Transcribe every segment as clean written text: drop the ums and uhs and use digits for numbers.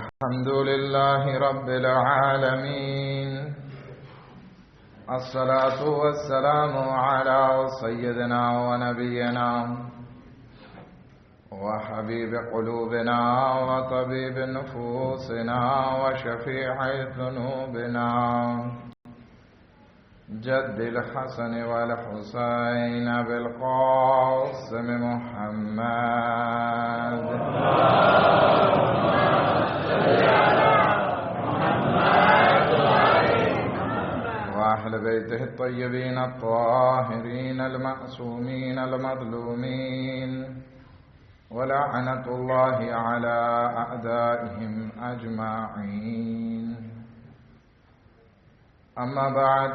الحمد لله رب العالمين، الصلاة والسلام على سيدنا ونبينا وحبيب قلوبنا وطبيب نفوسنا وشفيع ذنوبنا جد الحسن والحسين بالقاسم محمد وأهل بيته الطيبين الطاهرين المعصومين المظلومين، ولعنة الله على أعدائهم أجمعين. أما بعد،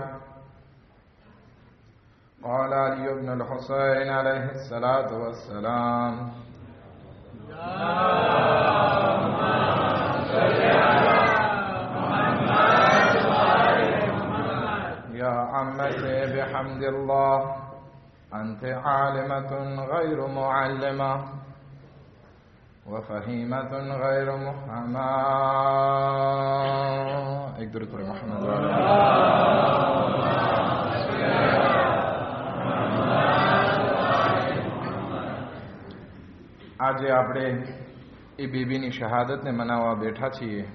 قال علي بن الحسين عليه الصلاة والسلام: يا عمتي بحمد الله أنت عالمة غير معلمة وفهيمة غير مفهمة. اقدروا تقولوا محمد આજે આપણે એ બીબીની શહાદતને મનાવવા બેઠા છીએ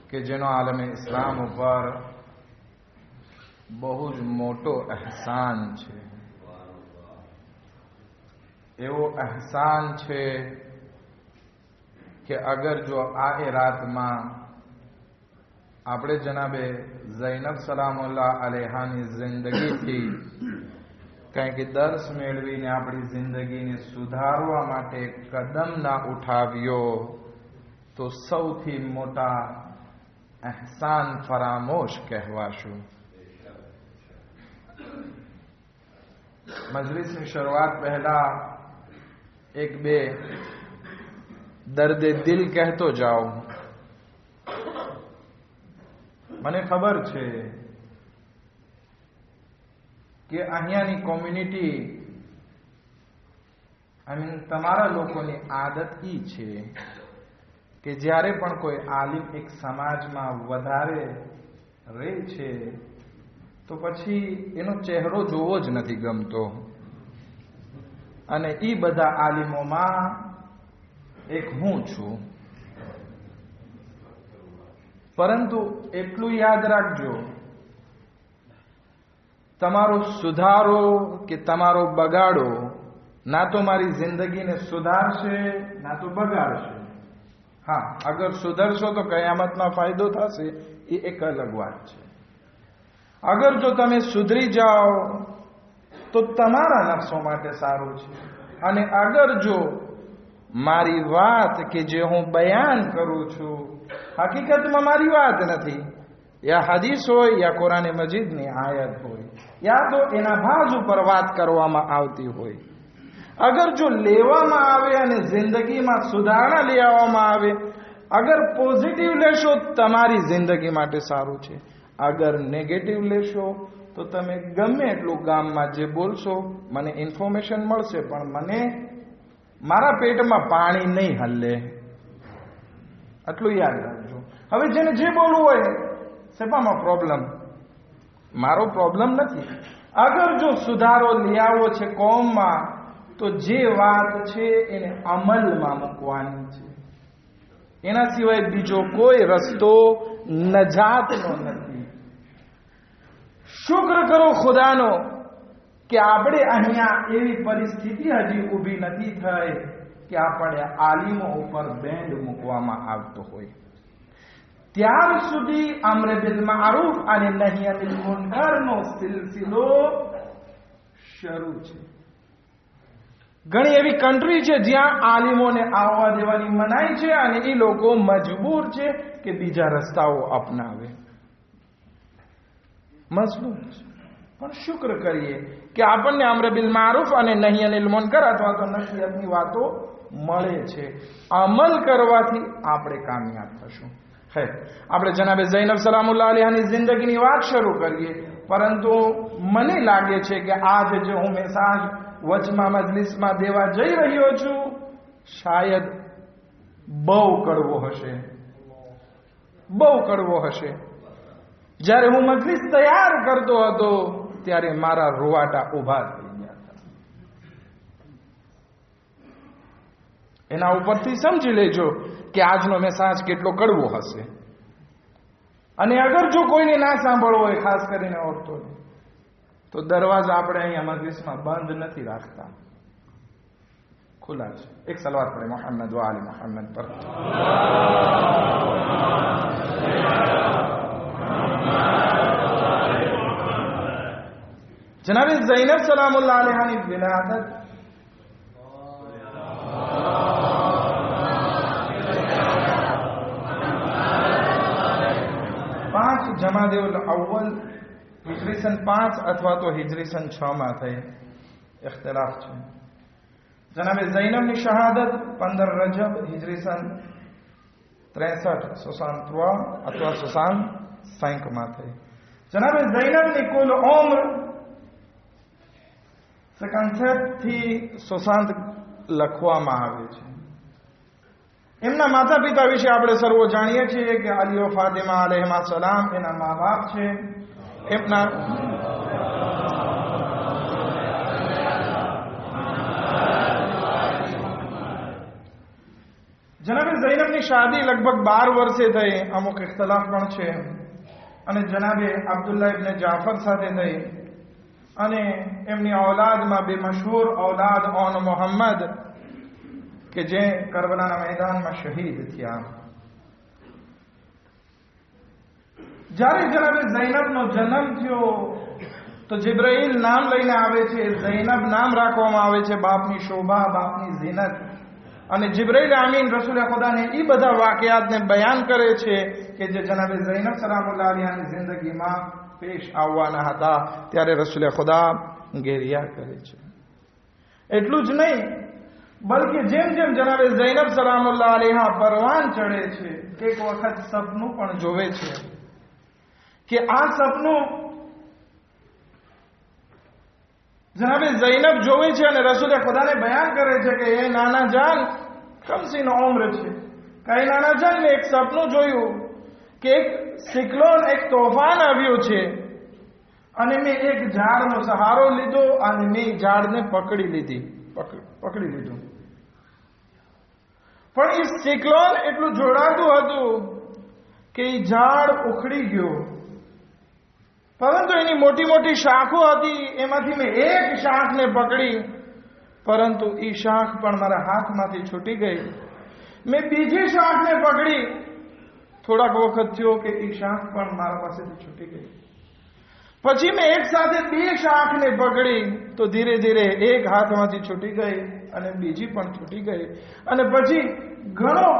કે જેનો આલમે ઇસ્લામ ઉપર બહુ જ મોટો અહેસાન છે. એવો અહેસાન છે કે અગર જો આ રાતમાં આપણે જનાબે ઝૈનબ સલામુલ્લાહ અલૈહાની જિંદગીથી કંઈક દર્શ મેળવીને આપણી જિંદગીને સુધારવા માટે કદમ ના ઉઠાવ્યો તો સૌથી મોટા અહેસાન ફરામોશ કહેવાશું. મજલિસની શરૂઆત પહેલા એક બે દર્દે દિલ કહેતો જાઓ. મને ખબર છે કે અહીંયાની કોમ્યુનિટી તમારા લોકોની આદત ઈ છે કે જ્યારે પણ કોઈ આલિમ એક સમાજમાં વધારે રહે છે તો પછી એનો ચહેરો જોવો જ નથી ગમતો. અને ઈ બધા આલિમોમાં એક હું છું. પરંતુ એટલું યાદ રાખજો, તમારો સુધારો કે તમારો બગાડો ના તો મારી જિંદગીને સુધારશે ના તો બગાડશે. હા, અગર સુધરશો તો કયામતમાં ફાયદો થશે, એ એક અલગ વાત છે. અગર જો તમે સુધરી જાઓ તો તમારા નફસો માટે સારું છે. અને અગર જો મારી વાત કે જે હું બયાન કરું છું હકીકતમાં મારી વાત નથી, યા હદીસ હોય યા કુરાન મજીદની આયત હોય યા તો એના ભાજ ઉપર વાત કરવામાં આવતી હોય, અગર જો લેવામાં આવે અને જિંદગીમાં સુધારણા લઈ આવવામાં આવે, અગર પોઝિટિવ લેશો તમારી જિંદગી માટે સારું છે. અગર નેગેટિવ લેશો તો તમે ગમે એટલું ગામમાં જે બોલશો મને ઇન્ફોર્મેશન મળશે પણ મને મારા પેટમાં પાણી નહીં હલે. આટલું યાદ રાખજો. હવે જેને જે બોલવું હોય સેપામાં પ્રોબ્લેમ, મારો પ્રોબ્લેમ નથી. અગર જો સુધારો લઈ આવવો છે કોમમાં તો જે વાત છે એને અમલમાં મૂકવાની છે. એના સિવાય બીજો કોઈ રસ્તો નજાતનો નથી. શુક્ર કરો ખુદાનો કે આપણે અહીંયા એવી પરિસ્થિતિ હજી ઊભી નથી થઈ કે આપણે આલિમો ઉપર બેન્ડ મૂકવામાં આવતો હોય. ત્યાર સુધી અમ્ર બિલ મારૂફ અને નહી અનિલ મુનકરનો સિલસિલો શરૂ છે. ઘણી એવી કન્ટ્રી છે જ્યાં આલિમોને આવવા દેવાની મનાઈ છે અને એ લોકો મજબૂર છે કે બીજા રસ્તાઓ અપનાવે. મજબૂર છે. પણ શુક્ર કરીએ કે આપણને અમ્ર બિલ મારૂફ અને નહી અનિલ મુનકર અથવા તો નસીહતની વાતો મળે છે. અમલ કરવાથી આપણે કામયાબ થશું. હે, આપણે જનાબે ઝૈનબ સલામુલ્લાહ અલૈહાની જિંદગીની વાત શરૂ કરીએ, પરંતુ મને લાગે છે કે આજે જે હું મેસેજ વચમાં મજલિસમાં દેવા જઈ રહ્યો છું શાયદ બહુ કડવો હશે, બહુ કડવો હશે. જ્યારે હું મજલિસ તૈયાર કરતો હતો ત્યારે મારા રૂવાટા ઉભા થઈ ગયા હતા. એના ઉપરથી સમજી લેજો કે આજનો મેસેજ કેટલો કડવો હશે. અને અગર જો કોઈને ના સાંભળવો હોય, ખાસ કરીને ઓરતોને, તો દરવાજા આપણે અહીંયા મજલિસમાં બંધ નથી રાખતા, ખુલ્લા છે. એક સલવાત પડે મોહમ્મદ વ આલી મોહમ્મદ પર. જનાબ ઝૈનબ સલામુલ્લાહ અલૈહાની વિલાદત જમાદેઉલ અવ્વલ હિજરી 5 અથવા તો હિજરી 6 માં થઈ, ઇખ્તિલાફ છે. જનાબે ઝૈનબની શહાદત 15 રજબ હિજરી 63 અથવા 65 માં થઈ. જનાબે ઝૈનબની કુલ ઉંમર 57 થી 60 લખવામાં આવે છે. એમના માતા પિતા વિશે આપણે સર્વો જાણીએ છીએ કે અલી વ ફાતિમા અલૈહિમા સલામ એના મા બાપ છે. એમના જનાબે ઝૈનબની શાદી લગભગ 12 વર્ષે થઈ, અમુક ઇખ્તિલાફ પણ છે. અને જનાબે અબ્દુલ્લાહ ઇબ્ન જાફર સાથે થઈ. અને એમની ઔલાદમાં બે મશહૂર ઔલાદ ઓન મોહમ્મદ કે જે કરબલાના મેદાનમાં શહીદ થયા. જ્યારે જનાબે ઝૈનબનો જન્મ થયો તો જિબ્રાઈલ નામ લઈને આવે છે. ઝૈનબ નામ રાખવામાં આવે છે, બાપની શોભા, બાપની ઝીનત. અને જિબ્રાઈલ આમીન રસૂલ ખુદાને એ બધા વાકયાતને બયાન કરે છે કે જે જનાબે ઝૈનબ સલામુલ્લાહ અલૈહાની જિંદગીમાં પેશ આવવાના હતા. ત્યારે રસૂલ ખુદા ગેરિયા કરે છે. એટલું જ નહીં, બલકે જેમ જેમ જનાબે ઝૈનબ સલામુલ્લાહ અલૈહા પરવાન ચડે છે, એક વખત સપનું પણ જોવે છે કે આ સપનું જનાબે ઝૈનબ જોવે છે અને રસૂલ ખુદાને બયાન કરે છે કે એ નાના જાન કમસીન ઉમ્ર છે. કઈ નાના જાન, મેં એક સપનું જોયું કે એક સિક્લોન, એક તોફાન આવ્યું છે અને મેં એક ઝાડનો સહારો લીધો અને મેં ઝાડને પકડી લીધું. પણ એ સિક્લોન એટલું જોડાતું હતું કે એ ઝાડ ઉખડી ગયો. પરંતુ એની મોટી મોટી શાખો હતી, એમાંથી મેં એક શાખને પકડી, પરંતુ એ શાખ પણ મારા હાથમાંથી છૂટી ગઈ. મેં બીજી શાખને પકડી, થોડાક વખત થયો કે એ શાખ પણ મારા પાસેથી છૂટી ગઈ. પછી મેં એક સાથે બે શાખને પકડી તો ધીરે ધીરે એક હાથમાંથી છૂટી ગઈ અને બીજી પણ છૂટી ગઈ. અને પછી ઘણો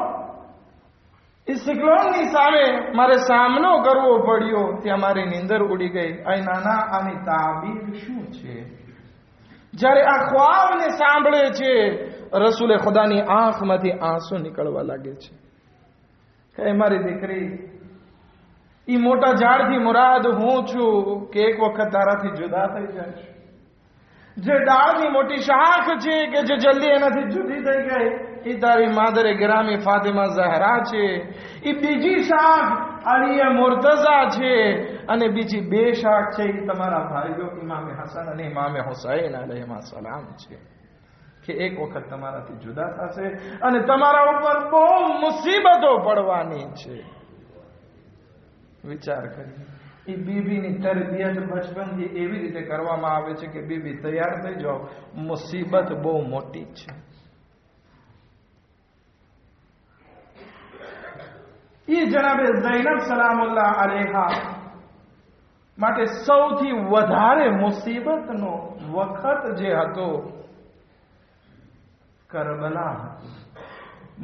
એ સિક્લોનની સામે મારે સામનો કરવો પડ્યો. ત્યાં મારી નીંદર ઉડી ગઈ. અહીં નાના આની તાબીર શું છે? જ્યારે આ ખ્વાબને સાંભળે છે, રસૂલે ખુદાની આંખમાંથી આંસુ નીકળવા લાગે છે. કે મારી દીકરી, ઈ મોટા ઝાડથી મુરાદ હું છું કે એક વખત તારાથી જુદા થઈ જાય. જે ડાળની મોટી શાખ છે કે જે જલ્દી એનાથી જુદી થઈ ગઈ, એ તારી માદરે ગિરામી ફાતિમા ઝહરા છે. એ બીજી શાખ અલી મુર્તઝા છે અને બીજી બે શાખ છે એ તમારા ભાઈઓ ઇમામે હસન અને ઇમામે હુસૈન અલૈહિમા સલામ છે કે એક વખત તમારાથી જુદા થશે અને તમારા ઉપર બહુ મુસીબતો પડવાની છે. વિચાર કરીએ, એ બીબીની તરબિયત બચપનથી એવી રીતે કરવામાં આવે છે કે બીબી તૈયાર થઈ જાઓ, મુસીબત બહુ મોટી છે. એ જનાબે ઝૈનબ સલામુલ્લાહ અલૈહા માટે સૌથી વધારે મુસીબતનો વખત જે હતો કરબલા હતો.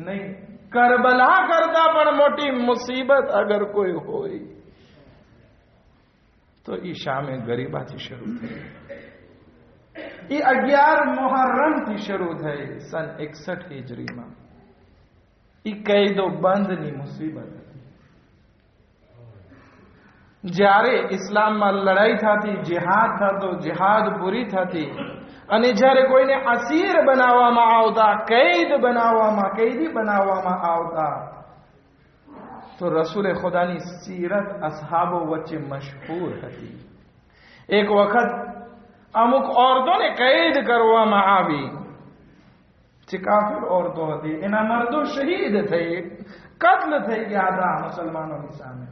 નહીં, કરબલા કરતા પણ મોટી મુસીબત અગર કોઈ હોય તો ઈ શામે ગરીબાથી શરૂ થઈ. ઈ 11 મુહર્રમથી શરૂ થઈ સન 61 હિજરીમાં. ઈ કૈદો બંધની મુસીબત હતી. જ્યારે ઇસ્લામમાં લડાઈ થતી, જિહાદ થતો, જિહાદ પૂરી થતી અને જ્યારે કોઈને અસીર બનાવવામાં આવતા, કૈદી બનાવવામાં આવતા, તો રસૂલે ખુદાની સીરત અસહાબો વચ્ચે મશહૂર હતી. એક વખત અમુક ઓરતોને કેદ કરવામાં આવી, જે કાફિર ઓરતો હતી, એના મર્દો શહીદ થઈ, કત્લ થઈ ગયા હતા મુસલમાનોની સામે.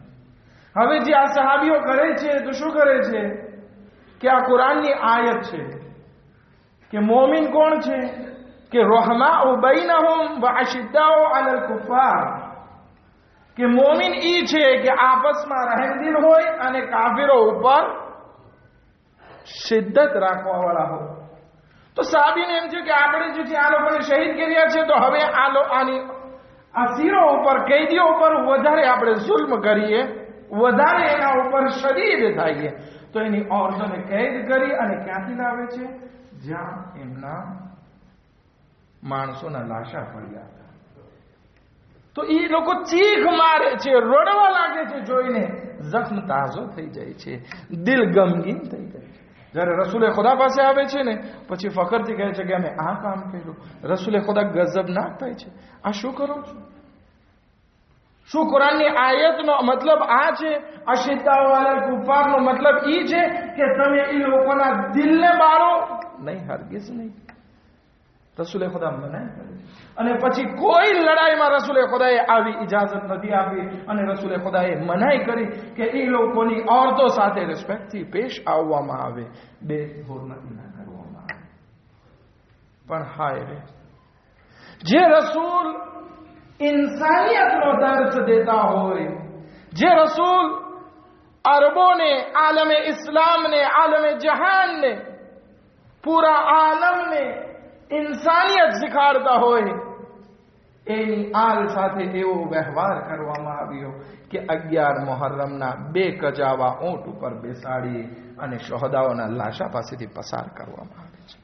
હવે જે આ સહાબીઓ કરે છે તો શું કરે છે કે આ કુરાનની આયત છે કે મોમિન કોણ છે કે રહમાઉ બૈનહુમ વ અશિદ્દાઉ અલલ કુફાર, કે મોમિન ઈ છે કે આપસમાં રહેમદિલ હોય અને કાફિરો ઉપર શિદ્દત રાખવા વાળા હોય. તો સાબીને એમ થયું કે આપણે જે છે આ લોકોને શહીદ કર્યા છે, તો હવે આની અસીરો ઉપર, કેદીઓ ઉપર વધારે આપણે જુલ્મ કરીએ, વધારે એના ઉપર શદીદ થઈએ. તો એની ઓરતોને કેદ કરી અને ક્યાંથી લાવે છે? જ્યાં એમના માણસોના લાશા પડ્યા હતા. તો એ લોકો ચીખ મારે છે, રડવા લાગે છે, જોઈને જખ્મ તાજો થઈ જાય છે, દિલ ગમગીન થઈ જાય છે. જ્યારે રસૂલે ખુદા પાસે આવે છે ને, પછી ફખરથી કહે છે કે અમે આ કામ કર્યું. રસૂલે ખુદા ગજબનાક થાય છે, આ શું કરો છો? શું કુરાનની આયતનો મતલબ આ છે? અશિદ્દાઉ અલલ કુફારનો મતલબ ઈ છે કે તમે એ લોકોના દિલને બાળો? નહીં, હરગિઝ નહીં. રસૂલે ખુદા મનાઈ કરે છે. અને પછી કોઈ લડાઈમાં રસૂલે ખુદાએ આવી ઇજાઝત નથી આપી અને રસૂલે ખુદાએ મનાઈ કરી કે એ લોકોની ઓરતો સાથે રિસ્પેક્ટથી પેશ આવવામાં આવે, બેહુરમતી ના કરવામાં આવે. પણ હાય રે, જે રસૂલ इंसानियतનો દર્શ દેતા હોય, જે રસૂલ અરબોને, આલમે ઇસ્લામને, આલમે જહાનને, પૂરા આલમને ઇન્સાનિયત શીખાડતા હોય, એની આલ સાથે એવો વ્યવહાર કરવામાં આવ્યો કે 11 મુહર્રમના 2 કજાવા ઊંટ ઉપર બેસાડી અને શહોદાઓના લાશા પાસેથી પસાર કરવામાં આવે છે.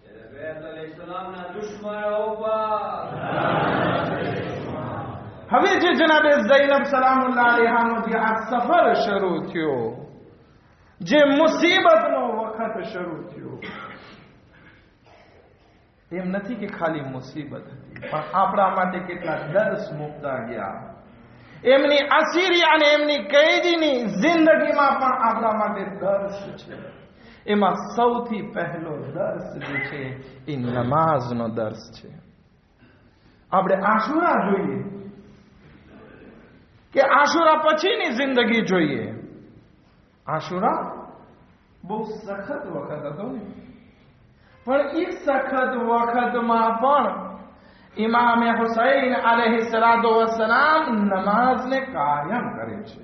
હવે જે જનાબે ઝૈનબ સલામુલ્લાહ અલૈહાનો જે આ સફર શરૂ થયો, જે મુસીબતનો વખત શરૂ થયો, એમ નથી કે ખાલી મુસીબત હતી, પણ આપણા માટે કેટલા દર્શ મુકતા ગયા. એમની અસીરી અને એમની કેદીની જિંદગીમાં પણ આપણા માટે દર્શ છે. એમાં સૌથી પહેલો દર્શ જે છે એ નમાઝનો દર્શ છે. આપણે આશુરા જોઈએ કે આશુરા પછીની જિંદગી જોઈએ. આશુરા બહુ સખત વખત હતો ને, પણ એ સખત વખતમાં પણ ઇમામે હુસૈન અલૈહિસ્સલાતુ વસ્સલામ નમાઝને કાયમ કરે છે.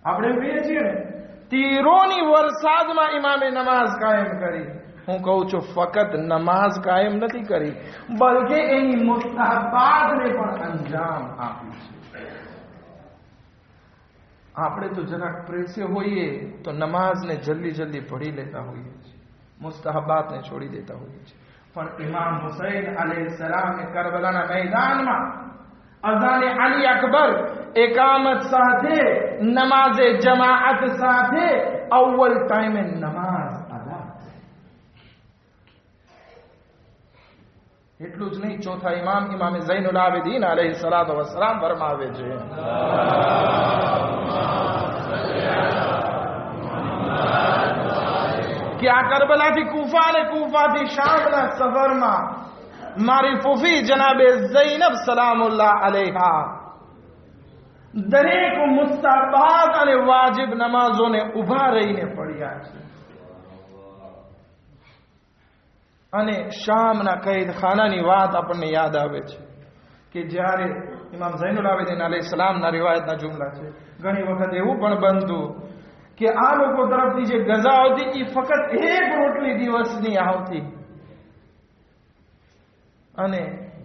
આપણે જોઈએ છીએ ને, તીરોની વરસાદમાં ઇમામે નમાઝ કાયમ કરી. હું કહું છું ફક્ત નમાઝ કાયમ નથી કરી, બલકે એની મુસ્તહબાતને પણ અંજામ આપ્યું છે. આપણે તો જરાક પ્રેસે હોઈએ તો નમાઝને જલ્દી પઢી લેતા હોઈએ છીએ, મુસ્તહબાતને છોડી દેતા હોઈએ છીએ. પણ ઇમામ હુસૈન અલૈહિસ્સલામે કરબલાના મેદાનમાં અઝાન અલી અકબર એકામત સાથે, નમાઝે જમાઅત સાથે અવ્વલ ટાઈમે નમાઝ અદા. એટલું જ નહીં, ચોથા ઇમામ ઇમામે ઝૈનુલ આબિદીન અલૈહિસ્સલાતુ વસ્સલામ ફરમાવે છે કે આ કરબલાથી કૂફા અને કૂફાથી શામના સફરમાં મારી ફૂફી જનાબે ઝૈનબ સલામુલ્લાહ અલૈહા દરેક મુસ્તહબાત અને વાજિબ નમાઝોને ઉભા રહીને પડ્યા છે. અને શામના કૈદખાનાની વાત આપણને યાદ આવે છે કે જ્યારે ઇમામ ઝૈનુલ આબિદીન અલૈહિસ્સલામના રિવાયતના જુમલા છે, ઘણી વખત એવું પણ બનતું કે આ લોકો તરફથી જે ગઝા આવતી એ ફક્ત એક રોટલી દિવસની આવતી અને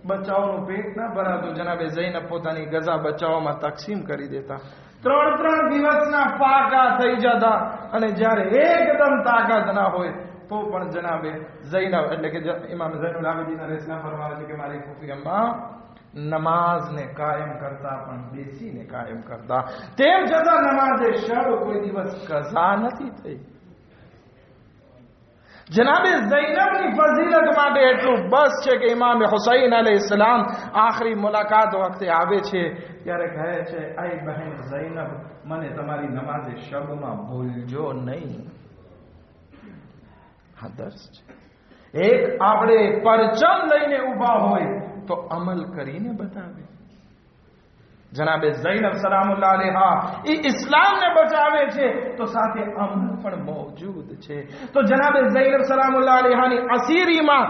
બચ્ચાઓનું પેટ ના ભરાતું. જનાબે ઝૈનબ પોતાની ગઝા બચ્ચાઓમાં તકસીમ કરી દેતા. 3 દિવસના પાકા થઈ જતા. અને જ્યારે એકદમ તાકાત ના હોય તો પણ જનાબે ઝૈનબ એટલે કે ઇમામ ઝૈનુલ આબિદીન અલૈહિસ્સલામ ફરમાવે છે કે મારી ફૂફી અમ્મા નમાઝને કાયમ કરતા પણ બેસીને કાયમ કરતા. તેમ છતાં નમાઝે શબ કોઈ દિવસ કઝા નથી થઈ. જનાબે ઝૈનબની ફઝીલત માટે એટલું બસ છે કે ઇમામ હુસૈન અલૈહિસ્સલામ આખરી મુલાકાત વખતે આવે છે ત્યારે કહે છે, આય બહેન ઝૈનબ, મને તમારી નમાઝે શબમાં ભૂલજો નહીં. હા, દર્શ છે. એક આપણે પરચમ લઈને ઊભા હોય તો અમલ કરીને બતાવે. જનાબે ઝૈનબ સલામુલ્લાહ અલૈહા એ ઇસ્લામને બચાવે છે તો સાથે અમલ પણ મોજૂદ છે. તો જનાબે ઝૈનબ સલામુલ્લાહ અલૈહાની અસીરીમાં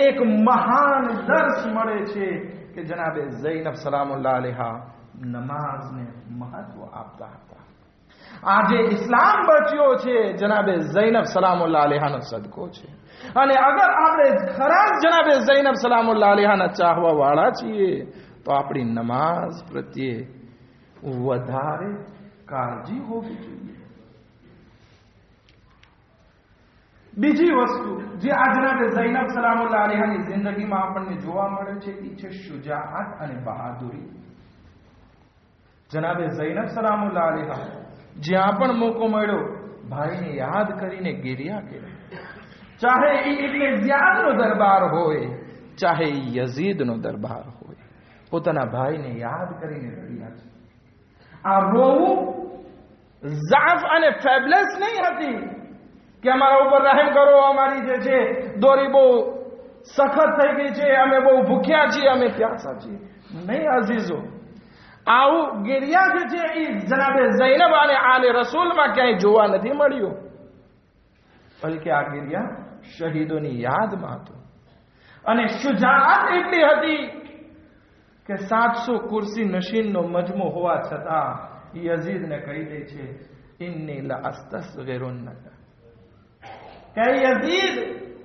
એક મહાન દર્શ મળે છે કે જનાબે ઝૈનબ સલામુલ્લાહ અલૈહા નમાઝને મહત્વ આપતા હતા. આજે ઇસ્લામ બચ્યો છે જનાબે ઝૈનબ સલામુલ્લાહ અલૈહાનો સદકો છે. અને અગર આપણે ખરા જનાબે ઝૈનબ સલામુલ્લાહ અલૈહાના ચાહવા વાળા છીએ તો આપણી નમાઝ પ્રત્યે વધારે કાળજી હોવી જોઈએ. બીજી વસ્તુ જે આ જનાબે ઝૈનબ સલામુલ્લાહ અલૈહાની જિંદગીમાં આપણને જોવા મળે છે એ છે શુજાઅત અને બહાદુરી. જનાબે ઝૈનબ સલામુલ્લાહ અલૈહા જ્યાં પણ મોકો મળ્યો ભાઈને યાદ કરીને ગિર્યા કર્યા. ચાહે એ ઇબ્ને ઝિયાદનો દરબાર હોય, ચાહે એ યઝીદનો દરબાર હોય, પોતાના ભાઈને યાદ કરીને રડ્યા છે. આ રોવું ઝાફ અને ફેબલેસ નહીં હતી કે અમારા ઉપર રહેમ કરો, અમારી જે છે દોરી બહુ સખત થઈ ગઈ છે, અમે બહુ ભૂખ્યા છીએ, અમે પ્યાસા છીએ. નહીં અઝીઝો, આવું ગિરિયા જે છે એ જનાબે ઝૈનબ અને આલે રસૂલમાં ક્યાંય જોવા નથી મળ્યું. બલકે આ ગિરિયા શહીદોની યાદમાં હતું. અને શુજાઅત એટલી હતી કે 700 કુર્સી નશીનનો મજમુ હોવા છતાં યઝીદને કહી દે છે, ઇન્ની લા અસ્તસગિરુન્નકા, કે યઝીદ,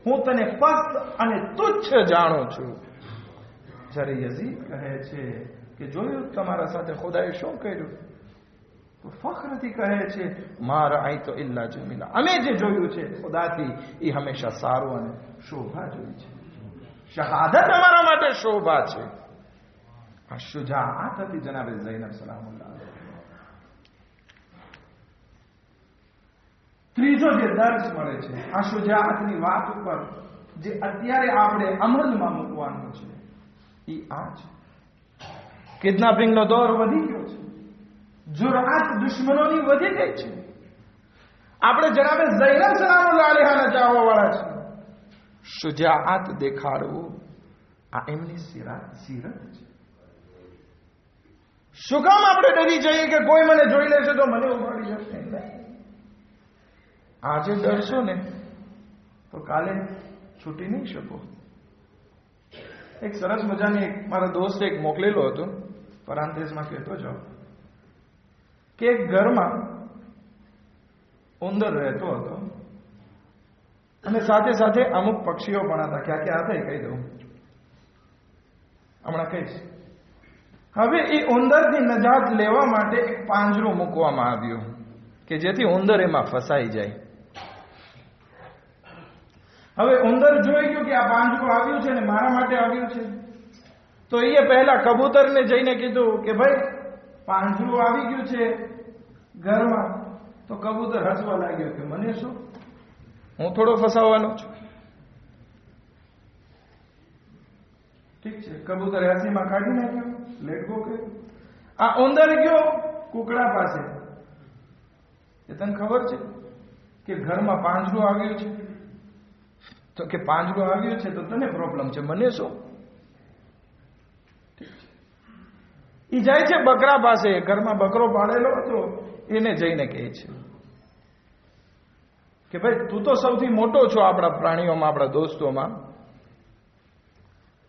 હું તને પસ્ત અને તુચ્છ જાણું છું. જ્યારે યઝીદ કહે છે કે જોયું તમારા સાથે ખુદાએ શું કર્યું, તો ફખરથી કહે છે, મા રઆઈતુ ઇલ્લા જમીલા, અમે જે જોયું છે ખુદાથી એ હંમેશા સારું અને શોભા જોઈ છે. શહાદત અમારા માટે શોભા છે. આ શુજાઅત હતી જનાબે ઝૈનબ સલામુલ્લાહ અલૈહા. ત્રીજો જે દર્શ મળે છે આ શુજાઅતની વાત ઉપર, જે અત્યારે આપણે અમલમાં મૂકવાનું છે એ આ છે. કિડનેપિંગનો દોર વધી ગયો છે, જુરઆત દુશ્મનોની વધી ગઈ છે. આપણે જનાબે ઝૈનબ સલામુલ્લાહ અલૈહાના ચાહવા વાળા છે. શુજાઅત દેખાડવું આ એમની સીરત છે. શું કામ આપણે ડરી જઈએ કે કોઈ મને જોઈ લેશે તો મને ઉપાડી જશે? આજે ડરશો ને તો કાલે છૂટી નહીં શકો. એક સરસ મજાની મારા દોસ્તે એક મોકલેલો હતો, પરાંતેસમાં કહેતો જાઓ, કે એક ઘરમાં ઉંદર રહેતો હતો અને સાથે સાથે અમુક પક્ષીઓ પણ હતા. ક્યાં ક્યાં હતા એ કહી દઉં, હમણાં કહીશ. હવે એ ઉંદરથી નજાત લેવા માટે એક પાંજરું મૂકવામાં આવ્યું કે જેથી ઉંદર એમાં ફસાઈ જાય. હવે ઉંદર જોઈ ગયો કે આ પાંજરું આવ્યું છે ને મારા માટે આવ્યું છે, તો એ પહેલા કબૂતરને જઈને કીધું કે ભાઈ પાંજરું આવી ગયું છે ઘરમાં. તો કબૂતર હસવા લાગ્યો કે મને શું, હું થોડો ફસાવવાનો છું. ઠીક છે, કબૂતર હસીમાં કાઢી નાખ્યો, લેટ ગો કર્યો. આ ઉંદર ગયો કુકડા પાસે, એ તને ખબર છે કે ઘરમાં પાંજરું આવ્યું છે? તો કે પાંજરું આવ્યું છે તો તને પ્રોબ્લેમ છે, મને શું? એ જાય છે બકરા પાસે, ઘરમાં બકરો પાળેલો હતો, એને જઈને કહે છે કે ભાઈ તું તો સૌથી મોટો છો આપણા પ્રાણીઓમાં, આપણા દોસ્તોમાં,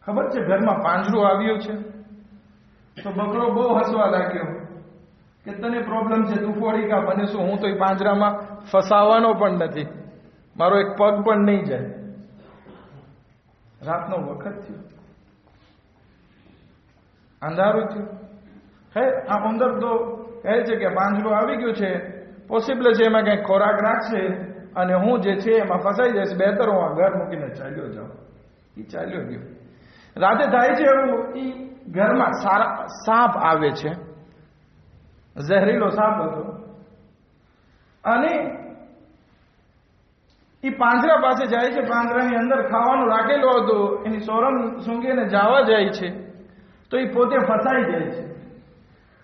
ખબર છે ઘરમાં પાંજરું આવ્યું છે? તો બકરો બહુ હસવા લાગ્યો કે તને પ્રોબ્લેમ છે, તું ફોડી કા, મને શું, હું તો એ પાંજરામાં ફસાવાનો પણ નથી, મારો એક પગ પણ નહીં જાય. રાતનો વખત થયો, અંધારું થયું. હે આ ઉંદર તો કહે છે કે પાંજરું આવી ગયું છે, પોસિબલ છે એમાં કંઈક ખોરાક રાખશે અને હું જે છે એમાં ફસાઈ જઈશ, બહેતર હું આ ઘર મૂકીને ચાલ્યો જાઉં. એ ચાલ્યો ગયો. રાતે થાય છે એવું, એ ઘરમાં સાપ આવે છે, ઝેરીલો સાપ હતો, અને એ પાંજરા પાસે જાય છે. પાંજરાની અંદર ખાવાનું રાખેલું હતું, એની સોરમ સૂંઘીને જવા જાય છે તો એ પોતે ફસાઈ જાય છે.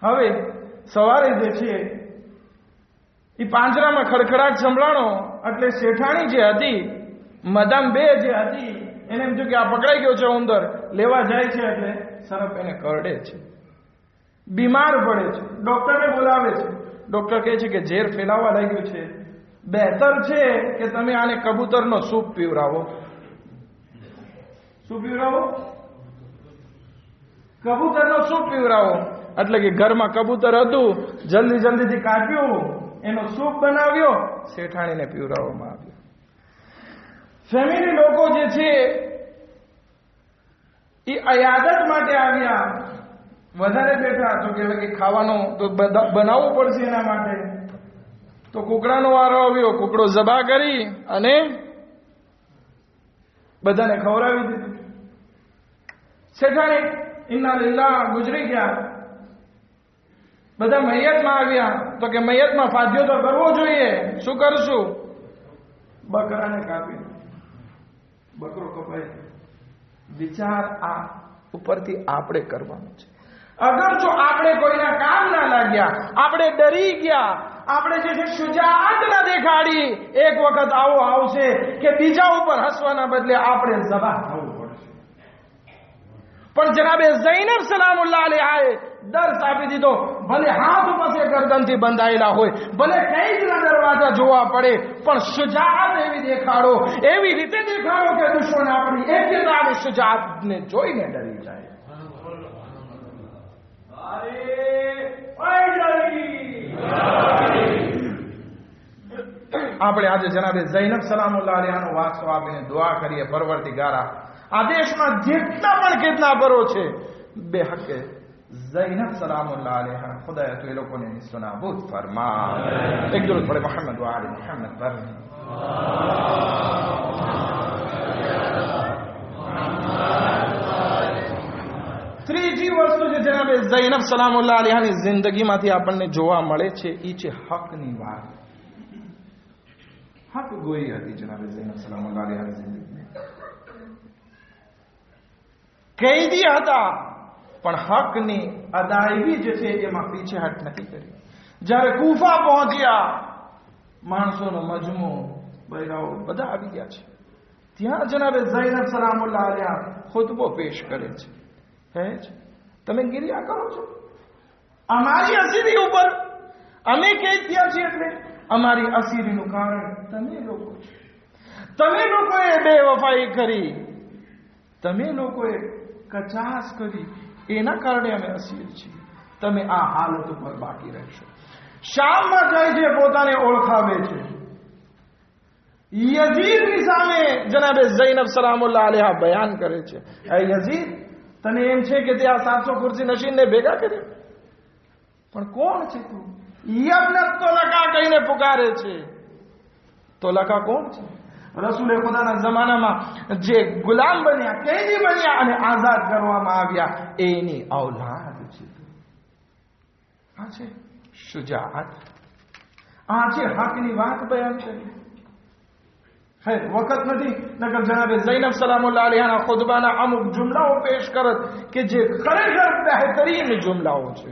હવે સવારે જે છે એ પાંજરામાં ખડખડાટ સંભળાણો એટલે શેઠાણી જે હતી, મદામ બે જે હતી, એને એમ થયું કે આ પકડાઈ ગયો છે ઉંદર. લેવા જાય છે એટલે સરપ એને કરડે છે, બીમાર પડે છે, ડોક્ટરને બોલાવે છે. ડોક્ટર કહે છે કે ઝેર ફેલાવા લાગ્યું છે, બહેતર છે કે તમે આને કબૂતરનો સૂપ પીવડાવો. શું પીવડાવો? કબૂતરનો સૂપ પીવડાવો. એટલે કે ઘરમાં કબૂતર હતું, જલ્દીથી કાપ્યું, એનો સૂપ બનાવ્યો, શેઠાણીને પીવડાવવામાં આવ્યો. ફેમિલી લોકો જે છે એ અયાદત માટે આવ્યા, વધારે બેઠા તો કે ખાવાનું તો બનાવવું પડશે એના માટે. તો કુકડાનો વારો આવ્યો, કુકડો ઝબા કરી અને બધાને ખવડાવી દીધું. શેઠાણી ઇન્ના લીલ્લાહ ગુજરી ગયા. બધા મૈયતમાં આવ્યા તો કે મૈયતમાં ફાદ્યો તો કરવો જોઈએ. શું કરશું? બકરાને કાપી. બકરો કપાય. વિચાર આ ઉપરથી આપણે કરવાનું છે. અગર જો આપણે કોઈના કામ ના લાગ્યા, આપણે ડરી ગયા, આપણે જે છે શુજાઅત ના દેખાડી, એક વખત આવો આવશે કે બીજા ઉપર હસવાના બદલે આપણે ઝબા થવું પડશે. પણ જનાબે ઝૈનબ સલામુલ્લાહ અલૈહાએ દર્શ આપી દીધો. ભલે હાથ ઉપર ગરદનથી બંધાયેલા હોય, ભલે કઈકના દરવાજા જોવા પડે, પણ શુજાઅત એવી દેખાડો, એવી રીતે દેખાડો કે દુશ્મન આપણી એકતા અને શુજાઅતને જોઈને ડરી જાય. આપણે આજે જનાબે ઝૈનબ સલામુલ્લાહ અલૈહાનો વાસ્તો આપીને દુઆ કરીએ, પરવરદિગારા આ દેશમાં જેટલા પણ કિડનેપરો છે બે હકે ઝૈનબ સલામુલ્લાહ અલૈહા, ખુદાએ તો એ લોકોને નિસ્તનાબૂદ ફરમા. એક દુરૂદ પડે મોહમ્મદ વ આલે મોહમ્મદ પર. ત્રીજી વસ્તુ જે જનાબે ઝૈનબ સલામુલ્લાહ અલૈહાની જિંદગીમાંથી આપણને જોવા મળે છે એ છે હકની વાત. હક ગોઈ હતી જનાબે ઝૈનબ સલામુલ્લાહ અલૈહાની જિંદગીમાં. કૈદી હતા પણ હકની અદાયગી જે છે એમાં પીછેહટ નથી કરી. જ્યારે કૂફા પહોંચ્યા, માણસોનો મજમો, બૈરાઓ બધા આવી ગયા છે. ત્યાં જનાબે ઝૈનબ સલામુલ્લાહ અલૈહા ખુતબો પેશ કરે છે. તમે ગિરિયા કરો છો અમારી અસીરી ઉપર, અમે કેદ થયા છીએ એટલે અમારી અસીરીનું કારણ તમે લોકો છો. તમે લોકોએ બેવફાઈ કરી, તમે લોકોએ કચાસ કરી, એના કારણે અમે અસીર છીએ. તમે આ હાલત ઉપર બાકી રહેશો. શામમાં જાય છે, પોતાને ઓળખાવે છે. યઝીદની સામે જનાબે ઝૈનબ સલામુલ્લાહ અલૈહા બયાન કરે છે, એ યઝીદ તને એમ છે કે તે આ 700 ખુરશી નશીનને ભેગા કરે, પણ કોણ છે તું? યબ્ન તોલકા કહીને પુકારે છે. તોલકા કોણ છે? રસૂલે ખુદાના જમાનામાં જે ગુલામ બન્યા, કેદી બન્યા અને આઝાદ કરવામાં આવ્યા, એની ઔલાદ છે. આ છે શુજાઅત, આ છે હકની વાત બયાન કરી. વખત નથી, નકર જનાબે ઝૈનબ સલામુલ્લાહ અલૈહાના ખુતબાના અમુક જુમલાઓ પેશ કરત કે જે ખરેખર બહેતરીન જુમલાઓ છે.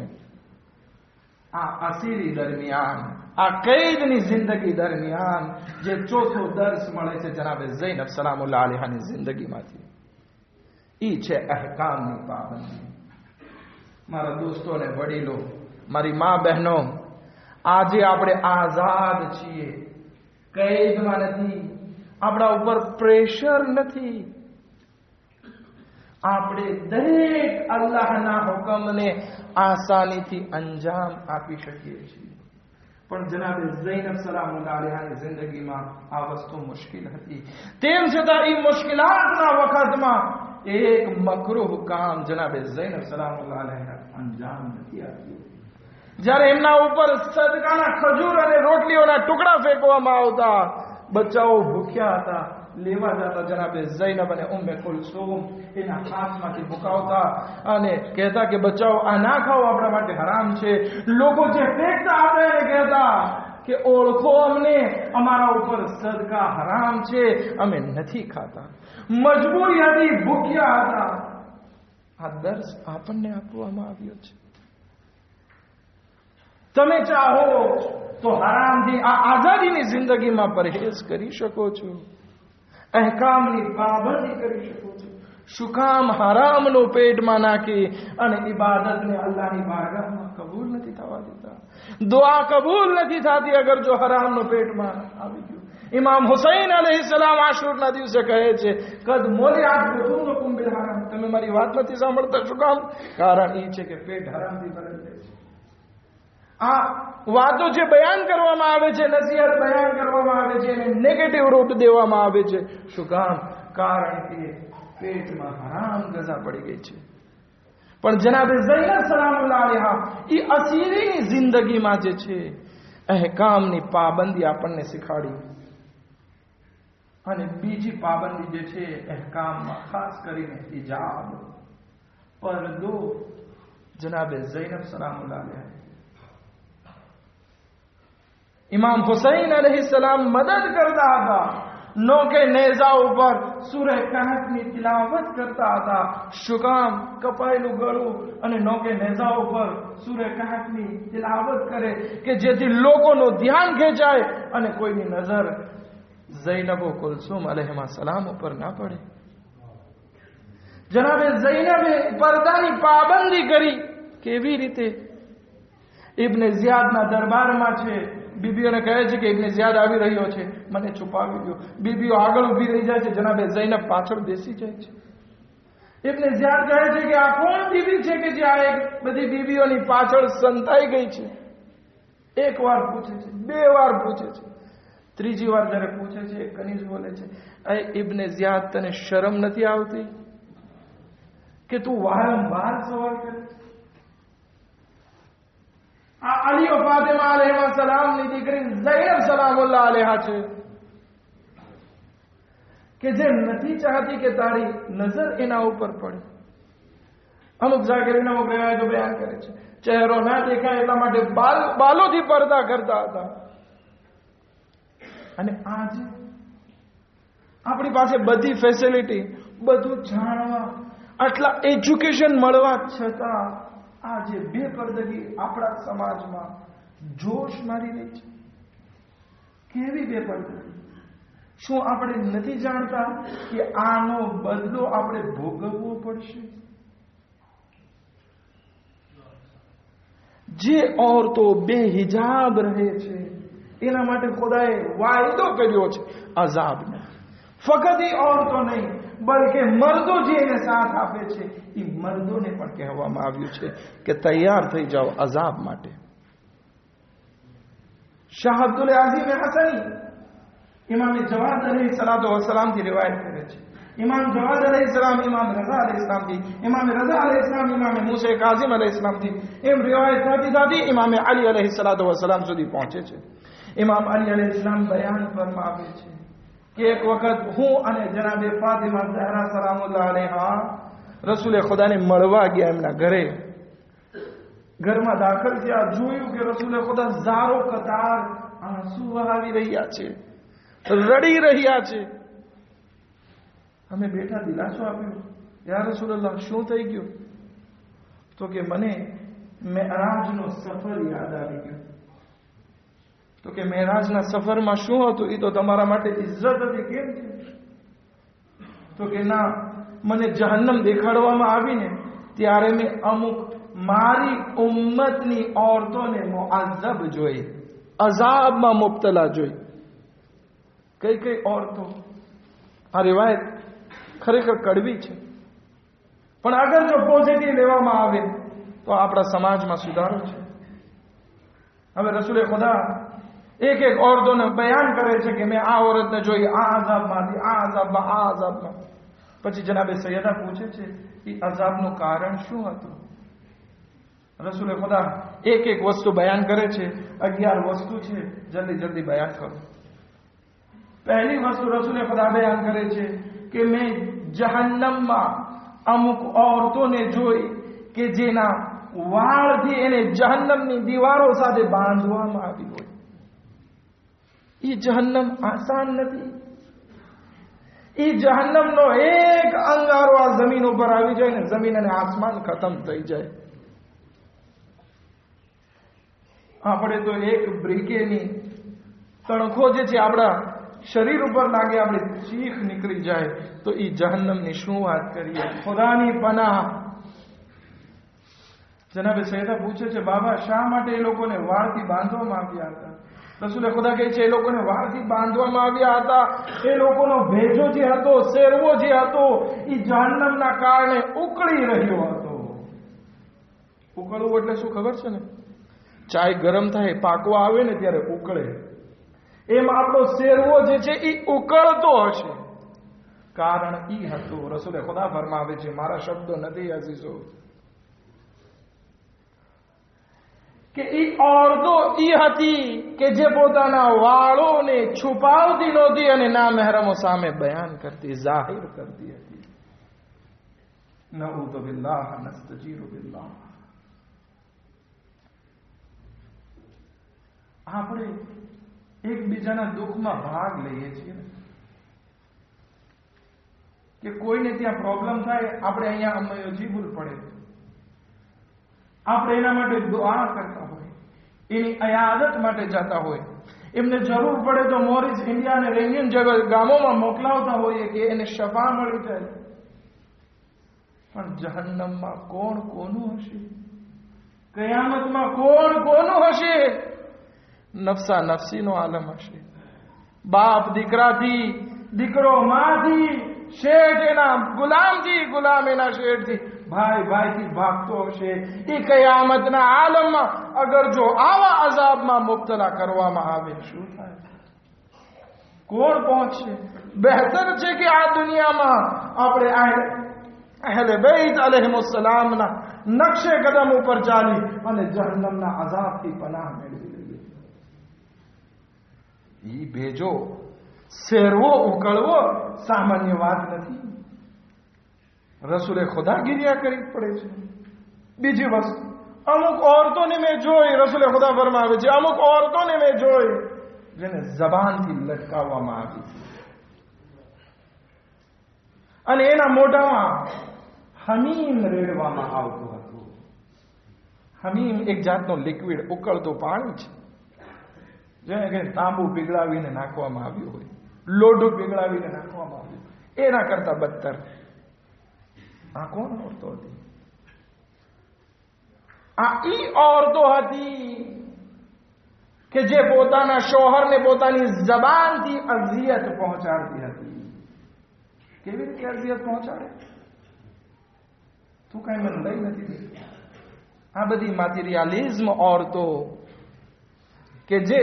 આ અસીરી દરમિયાન, આ કૈદની જિંદગી દરમિયાન જે ચોથો દર્શ મળે છે જનાબે ઝૈનબ સલામુલ્લાહ અલૈહાની જિંદગીમાંથી, ઈ છે અહકામની પાબંદી. મારા દોસ્તો અને વડીલો, મારી મા બહેનો, આજે આપણે આઝાદ છીએ, કૈદમાં નથી, આપણા ઉપર પ્રેશર નથી. આપણે દરેક અલ્લાહના હુકમને આસાનીથી અંજામ આપી શકીએ છીએ. પણ જનાબે ઝૈનબ સલામુલ્લાહ અલૈહાની જિંદગીમાં આ વસ્તુ મુશ્કેલ હતી. તેમ છતાં એ મુશ્કેલાતના વખતમાં એક મકરૂહ કામ જનાબે ઝૈનબ સલામુલ્લાહ અલૈહા અંજામ નથી આપ્યું. જ્યારે એમના ઉપર સદકાના ખજૂર અને રોટલીઓના ટુકડા ફેંકવામાં આવતા, બચ્ચાઓ ભૂખ્યા હતા, લેવા જતા જનાબે ઝૈનબ અને ઉમ્મે કુલસુમ એના હાથમાંથી મુકાવતા અને કહેતા કે બચાવો, આ ના ખાઓ, આપણા માટે હરામ છે. લોકો જે ફેંકતા હતા એને કહેતા કે ઓળખો અમને, અમારા ઉપર સદકા હરામ છે, અમે નથી ખાતા, મજબૂરી હતી, ભૂખ્યા હતા. આ દર્શ આપણને આપવામાં આવ્યો છે. તમે ચાહો તો હરામથી આ આઝાદીની જિંદગીમાં પરહેજ કરી શકો છો, અહેકામની પાબંદી કરી શકો છો. શું કામ હરામનો પેટમાં નાખી અને ઇબાદતને અલ્લાહની બારગાહમાં કબૂલ નથી થવા દેતા? દુઆ કબૂલ નથી થતી અગર જો હરામનો પેટમાં આવી ગયું. ઇમામ હુસૈન અલૈહિસ્સલામ આશુરના દિવસે કહે છે, કદ મોલિયાત બુતુનુકુમ બિલ હરામ. તમે મારી વાત નથી સાંભળતા. શું કામ? કારણ એ છે કે પેટ હરામથી ભરેલું છે. આ વાતો જે બયાન કરવામાં આવે છે, નસીહત બયાન કરવામાં આવે છે, એને નેગેટિવ રૂપ દેવામાં આવે છે. શું કામ? કારણ કે પેટમાં હરામ ગઝા પડી ગઈ છે. પણ જનાબે ઝૈનબ સલામુલ્લાહ અલૈહા એ અસીરીની જિંદગીમાં જે છે અહેકામની પાબંદી આપણને શીખાડી. અને બીજી પાબંદી જે છે અહેકામમાં ખાસ કરીને હિજાબ, પરદો. જનાબે ઝૈનબ સલામુલ્લાહ અલૈહા ઇમામ હુસૈન અલૈહિસ્સલામ મદદ કરતા હતા. નોકે નેઝા ઉપર સૂરે કહફની તિલાવત કરતા હતા. શું કામ? કપાયેલું ગળું અને નોકે નેઝા ઉપર સૂરે કહફની તિલાવત કરે કે જેથી લોકોનું ધ્યાન ખેંચાય અને કોઈની નજર ઝૈનબ કુલસુમ અલૈહિમા સલામ ઉપર ના પડે. જનાબે ઝૈનબે પડદાની પાબંદી કરી. કેવી રીતે? ઇબ્ન ઝિયાદના દરબારમાં છે, બીબીઓને કહે છે કે ઇબ્ન ઝિયાદ આવી રહ્યો છે, મને છુપાવી દો. બીબીઓ આગળ ઊભી રહી જાય છે, જનાબે ઝૈનબ પાછળ બેસી જાય છે. ઇબ્ન ઝિયાદ કહે છે કે આ કોણ બીબી છે કે જે આ એક બધી બીબીઓની પાછળ સંતાઈ ગઈ છે? એક વાર પૂછે છે, બે વાર પૂછે છે, ત્રીજી વાર જ્યારે પૂછે છે કનીઝ બોલે છે, અય ઇબ્ન ઝિયાદ, તને શરમ નથી આવતી કે તું વારંવાર સવાલ કરે? આ અલી ઓ ફાતિમા અલૈહિમા સલામની દીકરી ઝૈનબ સલામુલ્લાહ અલૈહા છે કે જે નથી ચાહતી કે તારી નજર એના ઉપર પડે. અમુક ઝાકરીન અમુક રિવાયતો બયાન કરે છે ચહેરો ના દેખાય એટલા માટે બાલોથી પડદા કરતા હતા. અને આજે આપણી પાસે બધી ફેસિલિટી, બધું જાણવા, આટલા એજ્યુકેશન મળવા છતાં આજે બેપરદગી આપણા સમાજમાં જોશ મારી રહી છે. કેવી બેપરદગી? શું આપણે નથી જાણતા કે આનો બદલો આપણે ભોગવવો પડશે? જે औरतो બેહિજાબ રહે છે એના માટે ખુદાએ વાયદો કર્યો છે અઝાબનો. ફક્ત એ औरतो નહીં બલકે મર્દો જે એને સાથ આપે છે એ મર્દોને પણ કહેવામાં આવ્યું છે કે તૈયાર થઈ જાઓ અઝાબ માટે. શાહ અબ્દુલ આઝીમ હસની ઇમામ જવાદ અલૈહિસ્સલાતુ વસ્સલામ થી રિવાયત કરે છે. ઇમામ જવાદ અલૈહિસ્સલામ ઇમામ રઝા અલૈહિસ્સલામ થી, ઇમામ રઝા અલૈહિસ્સલામ ઇમામ મૂસા કાઝિમ અલૈહિસ્સલામ થી, એમ રિવાયત થતી ઇમામ અલી અલૈહિસ્સલાતુ વસ્સલામ સુધી પહોંચે છે. ઇમામ અલી અલૈહિસ્સલામ બયાન ફરમાવે છે કે એક વખત હું અને જનાબે ફાતિમા ઝહરા સલામુલ્લાહ અલૈહા રસૂલે ખુદાને મળવા ગયા એમના ઘરે. ઘરમાં દાખલ થયા, જોયું કે રસૂલે ખુદા ઝારો કતાર આંસુ વહાવી રહ્યા છે, રડી રહ્યા છે. અમે બેઠા દિલાસો આપ્યો, યા રસૂલલ્લાહ શું થઈ ગયું? તો કે મને મેરાજનો સફર યાદ આવી ગયો. તો કે મેરાજના સફરમાં શું હતું? એ તો તમારા માટે ઇજ્જત હતી. કેમ છે? તો કે ના, મને જહન્નમ દેખાડવામાં આવીને ત્યારે મેં અમુક મારી ઉમ્મતની औरतोને મુઅઝ્ઝબ જોઈ, અઝાબમાં મુબ્તલા જોઈ. કઈ કઈ औरतो? આ રિવાયત ખરેખર કડવી છે, પણ અગર જો પોઝિટિવ લેવામાં આવે તો આપણા સમાજમાં સુધારો છે. હવે રસૂલે ખુદા એક એક औरतोને બયાન કરે છે કે મેં આ औरतને જોઈ આ અઝાબમાંથી, આ અઝાબમાં, આ અઝાબમાં. પછી જનાબે સૈયદા પૂછે છે એ અઝાબનું કારણ શું હતું? રસૂલે ખુદા એક એક વસ્તુ બયાન કરે છે. 11 વસ્તુ છે, જલ્દી જલ્દી બયાન કરો. પહેલી વસ્તુ રસૂલે ખુદા બયાન કરે છે કે મેં જહન્નમમાં અમુક औरतोને જોઈ કે જેના વાળથી એને જહન્નમની દીવારો સાથે બાંધવામાં આવી હોય. એ જહન્નમ આસાન નથી. એ જહન્નમનો એક અંગારો આ જમીન ઉપર આવી જાય ને જમીન અને આસમાન ખતમ થઈ જાય. આપણે તો એક બ્રિકેની તણખો જે છે આપણા શરીર ઉપર લાગે, આપણે ચીખ નીકળી જાય, તો એ જહન્નમની શું વાત કરીએ. ખુદાની પનાહ. જનાબે સૈયદા પૂછે છે, બાબા શા માટે એ લોકોને વાળથી બાંધવામાં આવ્યા હતા? રસૂલે ખુદા કહે છે, એ લોકોને વાળથી બાંધવામાં આવ્યા હતા. એ લોકોનો ભેજો જે હતો, શેરવો જે હતો, એ જહન્નમના કારણે ઉકળી રહ્યો હતો. ઉકળવું એટલે શું ખબર છે ને? ચાય ગરમ થાય, પાકવા આવે ને ત્યારે ઉકળે. એમ આપણો શેરવો જે છે એ ઉકળતો હશે. કારણ ઈ હતું. રસૂલે ખુદા ફરમાવે છે, મારા શબ્દો નથી અઝીઝો, કે ઈ औरतो ઈ હતી કે જે પોતાના વાળોને છુપાવતી નહોતી અને ના મહેરમો સામે બયાન કરતી, જાહેર કરતી હતી. નઉઝુ બિલ્લાહ, નસ્તજીરુ બિલ્લાહ. આપણે એકબીજાના દુઃખમાં ભાગ લઈએ છીએ કે કોઈને ત્યાં પ્રોબ્લેમ થાય, આપણે અહીંયા અમજીબુલ પડે, આપણે એના માટે દુઆ કરતા હોય, એની અયાદત માટે જતા હોય, એમને જરૂર પડે તો મોરિસ ઇન્ડિયા અને રેન્જન જગત ગામોમાં મોકલાવતા હોઈએ કે એને શફા મળી જાય. પણ જહન્નમમાં કોણ કોનું હશે? કયામતમાં કોણ કોનું હશે? નફસા નફસીનો આલમ હશે. બાપ દીકરાથી, દીકરો માથી, શેઠ એના ગુલામથી, ગુલામ એના શેઠથી, ભાઈ ભાઈથી ભાગતો હશે. એ કયામતના આલમમાં અગર જો આવા અઝાબમાં મુબ્તલા કરવામાં આવે શું થાય? કોણ પહોંચશે? બહેતર છે કે આ દુનિયામાં આપણે અહેલે બેત અલૈહિસ્સલામના નકશે કદમ ઉપર ચાલી અને જહન્નમના અઝાબથી પનાહ મેળવી લઈએ. ઈ ભેજો શેરવો ઉકળવો સામાન્ય વાત નથી. રસૂલે ખુદા ગિરિયા કરી પડે છે. બીજી વસ્તુ, અમુક औरतोને મેં જોઈ, રસૂલે ખુદા ફરમાવે છે, અમુક औरतोને મેં જોઈ જેને જબાનથી લટકાવવામાં આવી અને એના મોઢામાં હમીમ રેડવામાં આવતું હતું. હમીમ એક જાતનો લિક્વિડ, ઉકળતું પાણી છે, જેને કે તાંબુ પીગળાવીને નાખવામાં આવ્યું હોય, લોઢું પીગળાવીને નાખવામાં આવ્યું, એના કરતા બદતર. આ કોણ औरतो હતી? આ ઈ औरतो હતી કે જે પોતાના શોહરને પોતાની જબાનથી અઝિયત પહોંચાડતી હતી. કેવી રીતે અઝિયત પહોંચાડે? તું કઈ મને લઈ નથી દેતી. આ બધી મટીરિયલિઝમ औरतो કે જે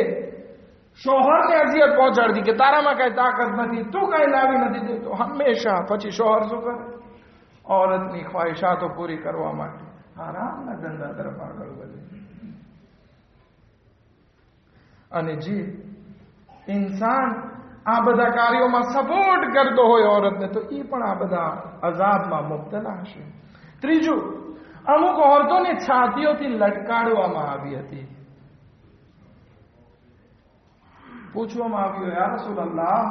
શોહરને અઝિયત પહોંચાડતી કે તારામાં કઈ તાકાત નથી, તું કઈ લાવી નથી દેતો. હંમેશા પછી શોહર શું કરે? औरतની ખ્વાહિશાતો પૂરી કરવા માટે આરામના ધંધા તરફ આગળ વધે. અને જે ઇન્સાન આ બધા કાર્યોમાં સપોર્ટ કરતો હોય औरतને, તો એ પણ આ બધા અઝાબમાં મુબ્તલા હશે. ત્રીજું, અમુક औरतोને છાતીઓથી લટકાડવામાં આવી હતી. પૂછવામાં આવ્યું, યા રસૂલલ્લાહ,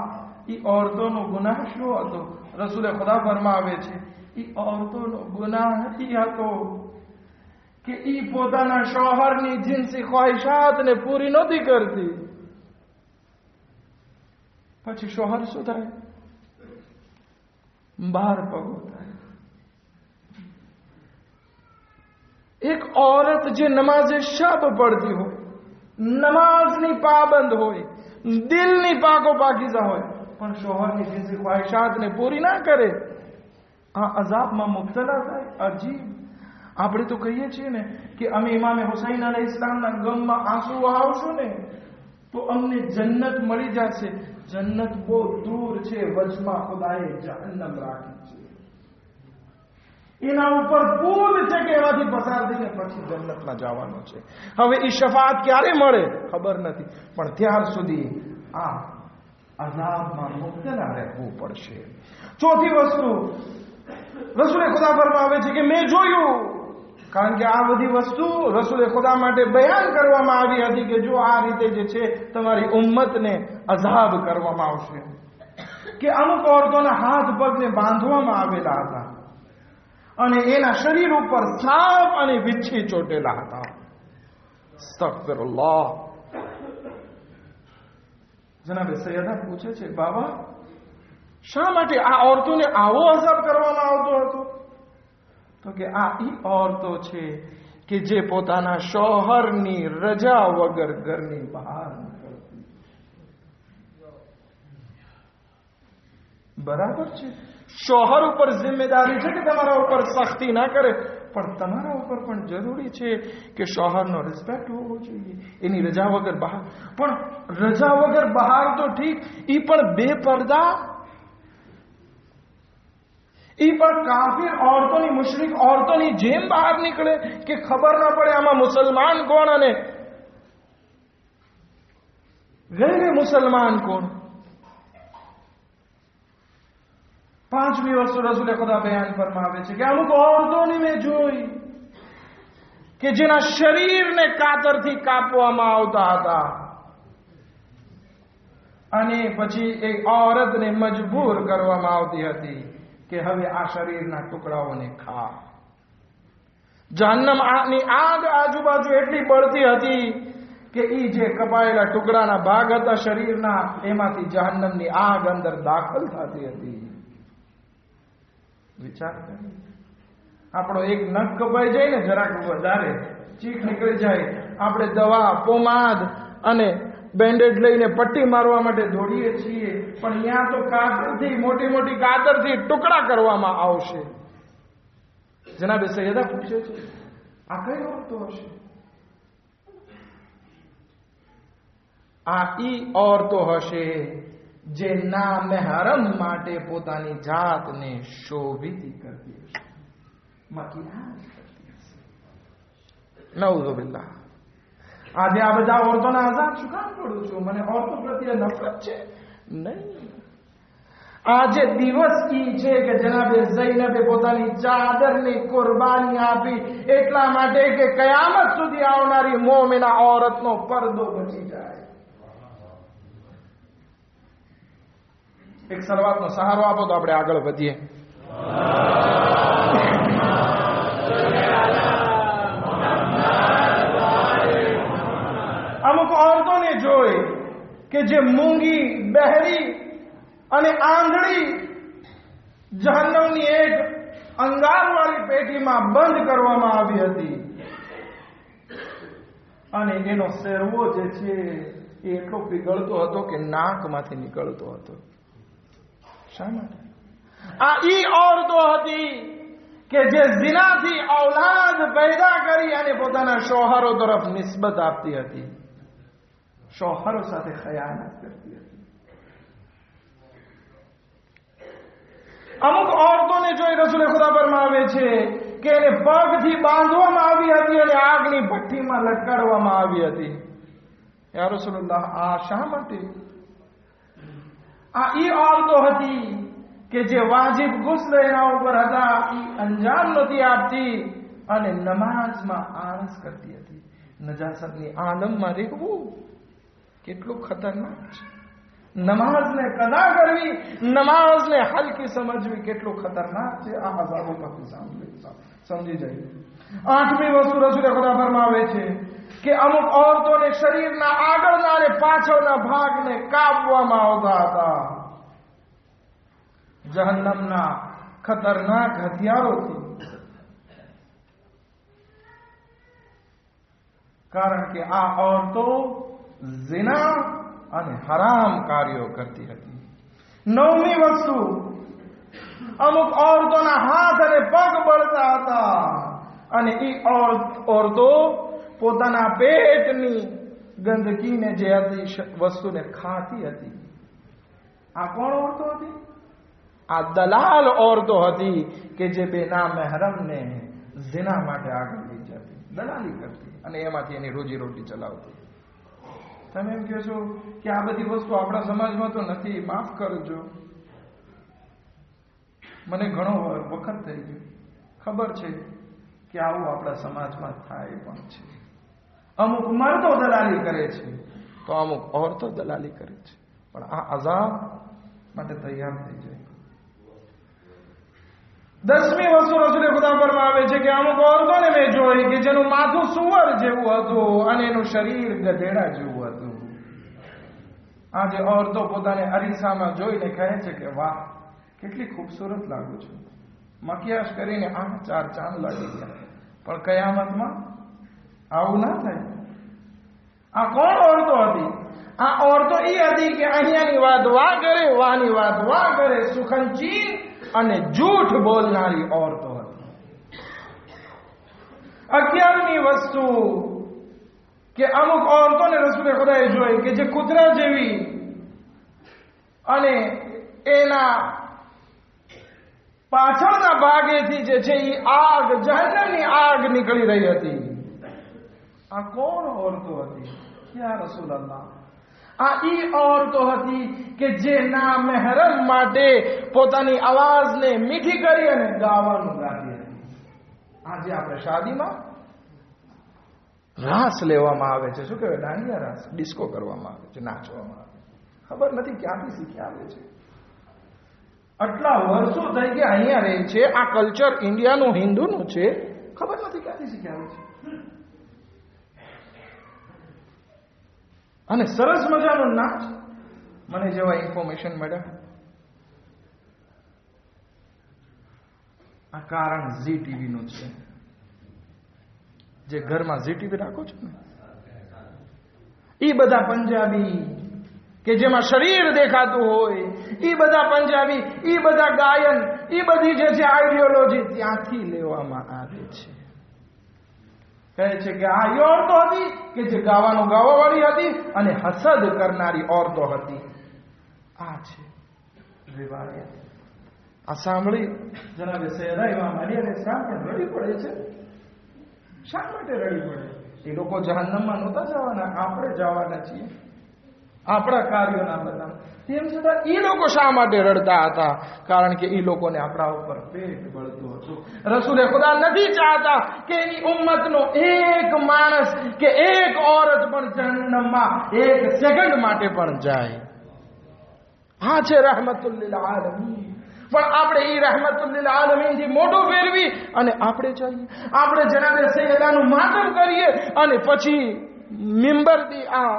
એ औरतोનો ગુનાહ શું હતો? રસૂલે ખુદા ફરમાવે છે, એ औरतोનો ગુનાહ એ હતો કે એ પોતાના શોહરની જિન્સી ખ્વાહિશાતને પૂરી નહોતી કરતી. પછી શોહર શું થાય? બહાર પગો થાય. એક औरत જે નમાઝે શબ પડતી હોય, નમાઝની પાબંદ હોય, દિલની પાકો પાકીઝા હોય, પણ શોહરની જિન્સી ખ્વાહિશાતને પૂરી ના કરે, આ અઝાબમાં મુબ્તલા થાય. અજીબ. આપણે તો કહીએ છીએ ને કે અમે ઇમામે હુસૈન અલૈહિસ્સલામના ગમમાં આંસુ વહાવશું ને તો અમને જન્નત મળી જશે. જન્નત બહુ દૂર છે, વચમાં ખુદાએ જહન્નમ રાખી છે. એના ઉપર પુલ છે કે એમાંથી પસાર થઈને પછી જન્નતમાં જવાનો છે. હવે એ શફાત ક્યારે મળે ખબર નથી, પણ ત્યાર સુધી આ અઝાબમાં મુબ્તલા રહેવું પડશે. ચોથી વસ્તુ રસૂલે ખુદા ફરમાવે છે કે મેં જોયું, કારણ કે આ બધી વસ્તુ રસૂલે ખુદા માટે બયાન કરવામાં આવી હતી કે જો આ રીતે જે છે તમારી ઉમ્મતને અઝાબ કરવામાં આવશે, કે અમુક ઓરતોના હાથ પગને બાંધવામાં આવેલા હતા અને એના શરીર ઉપર સાપ અને વીંછી ચોટેલા હતા. અસ્તગફિરુલ્લાહ. જનાબે સૈયદા પૂછે છે, બાબા શા માટે આ ઓરતોને આવો અઝાબ કરવામાં આવતો હતો? તો કે આ ઈ ઓરતો છે કે જે પોતાના શોહરની રજા વગર ઘરની બહાર નીકળતી. બરાબર છે, શોહર ઉપર જિમ્મેદારી છે કે તમારા ઉપર સખ્તી ના કરે, પણ તમારા ઉપર પણ જરૂરી છે કે શોહરનો રિસ્પેક્ટ હોવો જોઈએ, એની રજા વગર બહાર. પણ રજા વગર બહાર તો ઠીક, ઈ પણ બેપરદા, ઈ પણ કાફિર ઓરતોની, મુશરિક ઓરતોની જેમ બહાર નીકળે કે ખબર ના પડે આમાં મુસલમાન કોણ અને ગેર મુસલમાન કોણ. પાંચમી વસ્તુ રસૂલે ખુદા બયાન ફરમાવે છે કે અમુક ઓરતોની મેં જોઈ કે જેના શરીરને કાતરથી કાપવામાં આવતા હતા અને પછી એ ઓરતને મજબૂર કરવામાં આવતી હતી કે હવે આ શરીરના ટુકડાઓને ખા. જહન્નમની આગ આજુબાજુ એટલી બળતી હતી કે ઈ જે કપાયેલા ટુકડાના ભાગ હતા શરીરના, એમાંથી જહન્નમની આગ અંદર દાખલ થતી હતી. વિચાર કરી, આપણો એક નખ કપાઈ જાય ને, જરાક વધારે ચીખ નીકળી જાય, આપણે દવા, પોમાદ અને બેન્ડેડ લઈને પટ્ટી મારવા માટે દોડીએ છીએ, પણ અહીંયા તો કાતરથી, મોટી મોટી કાતરથી ટુકડા કરવામાં આવશે. જનાબે સૈયદા પૂછે છે, આ કઈ ઓરતો હશે? આ ઈ ઓરતો હશે જે ના મહેરમ માટે પોતાની જાતને શોભિત કરતી હશે, મકિયાજ કરતી હશે. નઉઝુબિલ્લાહ. આજે આ બધા ઓરતોના આઝાદ શું કામ કરું છું? મને ઓરતો પ્રત્યે નફરત છે? નહીં. આજે દિવસ ઈ છે કે જનાબે ઝૈનબે પોતાની ચાદરની કુરબાની આપી એટલા માટે કે કયામત સુધી આવનારી મોમિના ઓરતનો પડદો બચી જાય. એક સલવાતનો સહારો આપો તો આપણે આગળ વધીએ. અમુક ઓરતોને જોઈ કે જે મૂંગી, બહેરી અને આંધળી જહન્નમની એક અંગારવાળી પેટીમાં બંધ કરવામાં આવી હતી અને એનો શેરવો જે છે એ એટલો પીગળતો હતો કે નાકમાંથી નીકળતો હતો. શા માટે? આ ઈ ઓરતો હતી કે જે ઝિનાથી ઔલાદ પેદા કરી અને પોતાના શોહરો તરફ નિસ્બત આપતી હતી, શોહરો સાથે ખયાનત કરતી હતી. અમુક ઓરતોને જોઈ રસૂલે ખુદા ફરમાવે છે કે એને પગથી બાંધવામાં આવી હતી અને આગની ભઠ્ઠીમાં લટકાડવામાં આવી હતી. યા રસૂલુલ્લાહ, આ શા માટે? આ ઈ ઓરતો હતી કે જે વાજિબ ગુસ્લ એના ઉપર હતા ઈ અંજામ નથી આપતી અને નમાઝમાં આળસ કરતી હતી. નજાસતની આલમમાં રહેવું કેટલું ખતરનાક છે. નમાઝને કદા કરવી, નમાઝને હલકી સમજવી કેટલું ખતરનાક છે. આ અઝાબો પરથી સમજી જાય. આઠમી વસ્તુ રસૂલે ખુદા ફરમાવે છે કે અમુક ઓરતોને શરીરના આગળના અને પાછળના ભાગને કાપવામાં આવતા હતા જહન્નમના ખતરનાક હથિયારોથી. કારણ કે આ ઓરતો ઝિના અને હરામ કાર્યો કરતી હતી. નવમી વસ્તુ, અમુક ઓરતોના હાથ અને પગ બળતા હતા અને એ ઓરતો પોતાના પેટની ગંદકીને જે હતી વસ્તુને ખાતી હતી. આ કોણ ઓરતો હતી? આ દલાલ ઓરતો હતી કે જે બેના મહેરમને ઝિના માટે આગળ લઈ જતી, દલાલી કરતી અને એમાંથી એની રોજી રોટી ચલાવતી. તમે એમ કહો છો કે આ બધી વસ્તુ આપણા સમાજમાં તો નથી, માફ કરજો. મને ઘણો વખત થઈ ગયો, ખબર છે કે આવું આપણા સમાજમાં થાય પણ છે. અમુક મર્દો દલાલી કરે છે તો અમુક ઓરતો દલાલી કરે છે. પણ આ અઝાબ માટે તૈયાર થઈ જાય. 10મી વસ્તુ રસૂલે ખુદા ફરમાવે છે કે અમુક ઓરતોને મેં જોઈ કે જેનું માથું સુવર જેવું હતું અને એનું શરીર ગધેડા જેવું હતું. આજે ઓરતો પોતાને અરીસામાં જોઈને કહે છે કે વાહ, કેટલી ખૂબસૂરત લાગુ છું. મકિયાશ કરીને 8 ચાંદ લાગી ગયા. પણ કયામતમાં આવું ના થાય. આ કોણ ઓરતો હતી? આ ઓરતો એ હતી કે અહીંયાની વાત વા કરે, વાની વાત વા કરે, સુખનચીન અને જૂઠ બોલનારી ઓરતો હતી. 11મી વસ્તુ કે અમુક ઓરતોને રસૂલે ખુદાએ જોઈ કે જે કૂતરા જેવી અને એના પાછળના ભાગેથી જે છે એ આગ, જહન્નમની આગ નીકળી રહી હતી. આ કોણ ઓરતો હતી? યા રસૂલલ્લાહ, આ ઈ ઓરતો હતી કે જે ના મહેરમ માટે પોતાની અવાજને મીઠી કરી અને ગાવાનું ગાતી હતી. આજે આપણે શાદીમાં રાસ લેવામાં આવે છે, શું કહેવાય, દાંડિયા રાસ, ડિસ્કો કરવામાં આવે છે, નાચવામાં આવે. ખબર નથી ક્યાંથી શીખી આવે છે. આટલા વર્ષો થઈ ગયા અહીંયા રહે છે. આ કલ્ચર ઇન્ડિયાનું, હિન્દુનું છે, ખબર નથી ક્યાંથી શીખી આવે છે. અને સરસ મજાનો નાચ. મને જેવા ઇન્ફોર્મેશન મળ્યા, આ કારણ ઝી ટીવીનું છે. જે ઘરમાં ઝી ટીવી રાખો છો ને, એ બધા પંજાબી કે જેમાં શરીર દેખાતું હોય, એ બધા પંજાબી, એ બધા ગાયન, એ બધી જે છે આઈડિયોલોજી ત્યાંથી લેવામાં આવે છે. કહે છે કે આ એ ઓરતો હતી કે જે ગાવાનું ગાવાવાળી હતી અને હસદ કરનારી ઓરતો હતી. આ છે રિવાયત. આ સાંભળી જનાબે સૈયદા ઇમામ અલી અલૈહિસ્સલામ પણ રડી પડે છે. શા માટે રડી પડે? એ લોકો જહન્નમમાં નહોતા જવાના, આપણે જવાના છીએ, આપણા કાર્યોના બધા. તેમ છતાં એ લોકો શા માટે રડતા હતા? કારણ કે એ લોકોને આપણા ઉપર પેટ બળતું હતું. રસૂલે ખુદા નથી ચાહતા કે એની ઉમ્મતનો એક માણસ કે એક ઓરત પણ જહન્નમમાં 1 સેકન્ડ માટે પણ જાય. હા છે રહેમતુલ લીલ આલમીન, પણ આપણે એ રહેમતુલ લીલ આલમીનથી મોઢું ફેરવી અને આપણે જઈએ, આપણે જનાબે સૈયદાનું માતમ કરીએ અને પછી મિંબરથી આ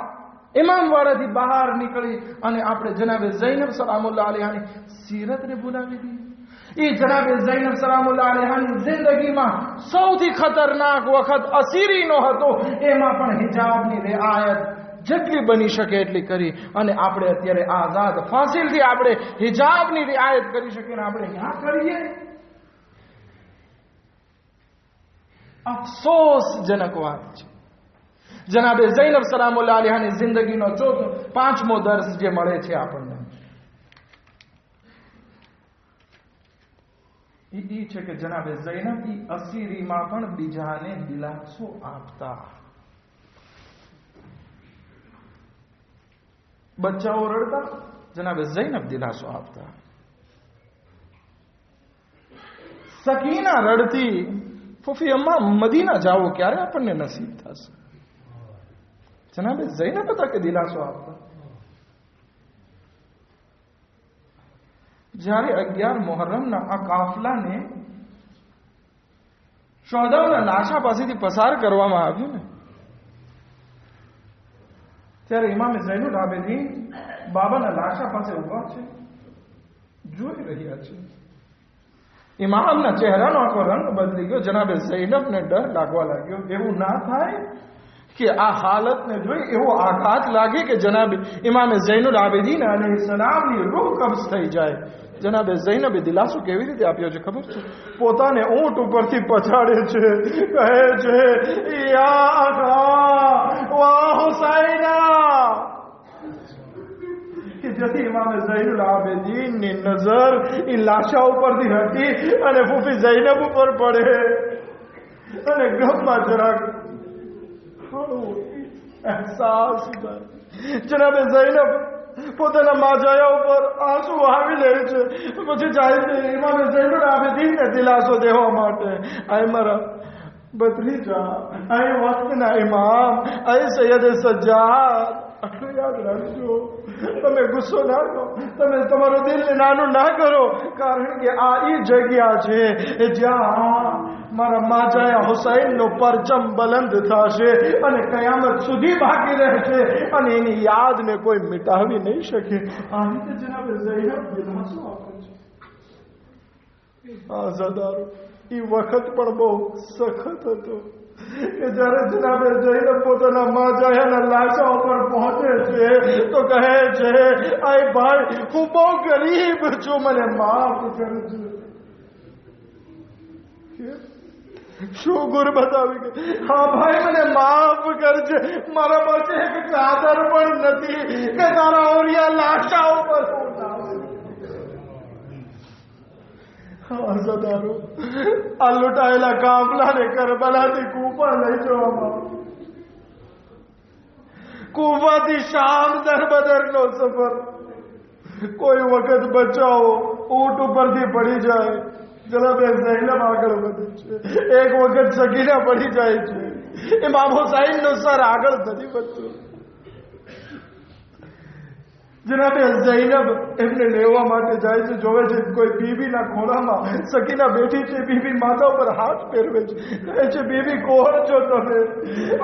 ઇમામ વાળાથી બહાર નીકળી અને આપણે જનાબે ઝૈનબ સલામુલ્લાહ અલૈહાની સીરતને ભૂલાવી દીધી. એ જનાબે ઝૈનબ સલામુલ્લાહ અલૈહાની જિંદગીમાં સૌથી ખતરનાક વખત અસીરીનો હતો. એમાં પણ હિજાબની રિઆયત જેટલી બની શકે એટલી કરી અને આપણે અત્યારે આઝાદ ફાસિલથી આપણે હિજાબની રિઆયત કરી શકીએ, આપણે ના કરીએ. અફસોસજનક વાત છે. જનાબે ઝૈનબ સલામુલ્લાહ અલૈહાની જિંદગીનો 5મો દર્શ જે મળે છે આપણને, એ છે કે જનાબે ઝૈનબ એ અસીરીમાં પણ બીજાને દિલાસો આપતા. બચ્ચાઓ રડતા, જનાબે ઝૈનબ દિલાસો આપતા. સકીના રડતી, ફૂફી અમ્મા મદીના જાઓ, ક્યારે આપણને નસીબ થશે? જનાબે ઝૈનબ હતા કે દિલાસો આપતા. જ્યારે 11 મુહર્રમના આ કાફલાને શોહદાઓના લાશા પાસેથી પસાર કરવામાં આવ્યું ને, ત્યારે ઇમામ ઝૈનુલ આબિદીન બાબાના લાશા પાસે ઉભા છે, જોઈ રહ્યા છે. ઇમામના ચહેરાનો આખો રંગ બદલી ગયો. જનાબે ઝૈનબને ડર લાગવા લાગ્યો, એવું ના થાય કે આ હાલતને જોઈ એવો આઘાત લાગે કે જનાબે ઇમામે ઝૈનુલ આબિદીન અલૈહિસ્સલામની રૂહ કબ્ઝ થઈ જાય. જનાબે ઝૈનબે દિલાસો કેવી રીતે આપ્યો છે ખબર છે? પોતાને ઊંટ ઉપરથી પછાડે છે, કહે છે, યા અખા વા હુસૈના, કે જેથી ઇમામે ઝૈનુલ આબિદીનની નજર એ લાશા ઉપરથી હટી અને ફૂફી ઝૈનબ ઉપર પડે અને ગમમાં જરાક અહેસાસ થાય. જનાબે ઝૈનબ પોતાના માજાયા ઉપર આંસુ આવી લે છે. પછી જાય છે ઇમામે ઝૈનુલ આબિદીનને દિલાસો દેવા માટે. આય મારા ભત્રીજા, આય વક્તના ઇમામ, આય સૈયદ સજ્જાદ, આટલું યાદ રાખજો. તમે ગુસ્સો ના કરો, તમે તમારું દિલ નાનું ના કરો, કારણ કે આ એ જગ્યા છે જ્યાં મારા માજાયા હુસૈનનો પરચમ બલંદ થશે અને કયામત સુધી બાકી રહેશે અને એની યાદને કોઈ મિટાવી નહીં શકે. આ રીતે જનાબે ઝૈનબ દિલાસો આપે છે. આઝાદારો એ વખત પણ બહુ સખત હતો કે જ્યારે જનાબે ઝૈનબ પોતાના માજાયાના લાશા ઉપર પહોંચે છે તો કહે છે, આય ભાઈ, હું બહુ ગરીબ છું, મને માફ કરજો. શું ગુરબત આવી ગઈ? હા ભાઈ, મને માફ કરજે. મારા પાસે એક ચાદર પણ નથી કે તારા ઓરિયા લાશા ઉપર આઝાદારો આ લૂંટાયેલા કાફલાને કરબલાથી કૂફા લઈ જવામાં, કૂફાથી શામ દરબદરનો સફર. કોઈ વખત બચાવો ઊંટ ઉપરથી પડી જાય, જનાબે ઝૈનબ આગળ વધે છે. એક વખત સકીના પડી જાય છે, ઇમામ હુસૈનનો સર આગળ નથી વધતો. જનાબે ઝૈનબ એમને લેવા માટે જાય છે. જોવે છે કોઈ બીબીના ખોળામાં સકીના બેઠી છે. બીબી માથા ઉપર હાથ ફેરવે છે, કહે છે, બીબી કોણ છો તમે?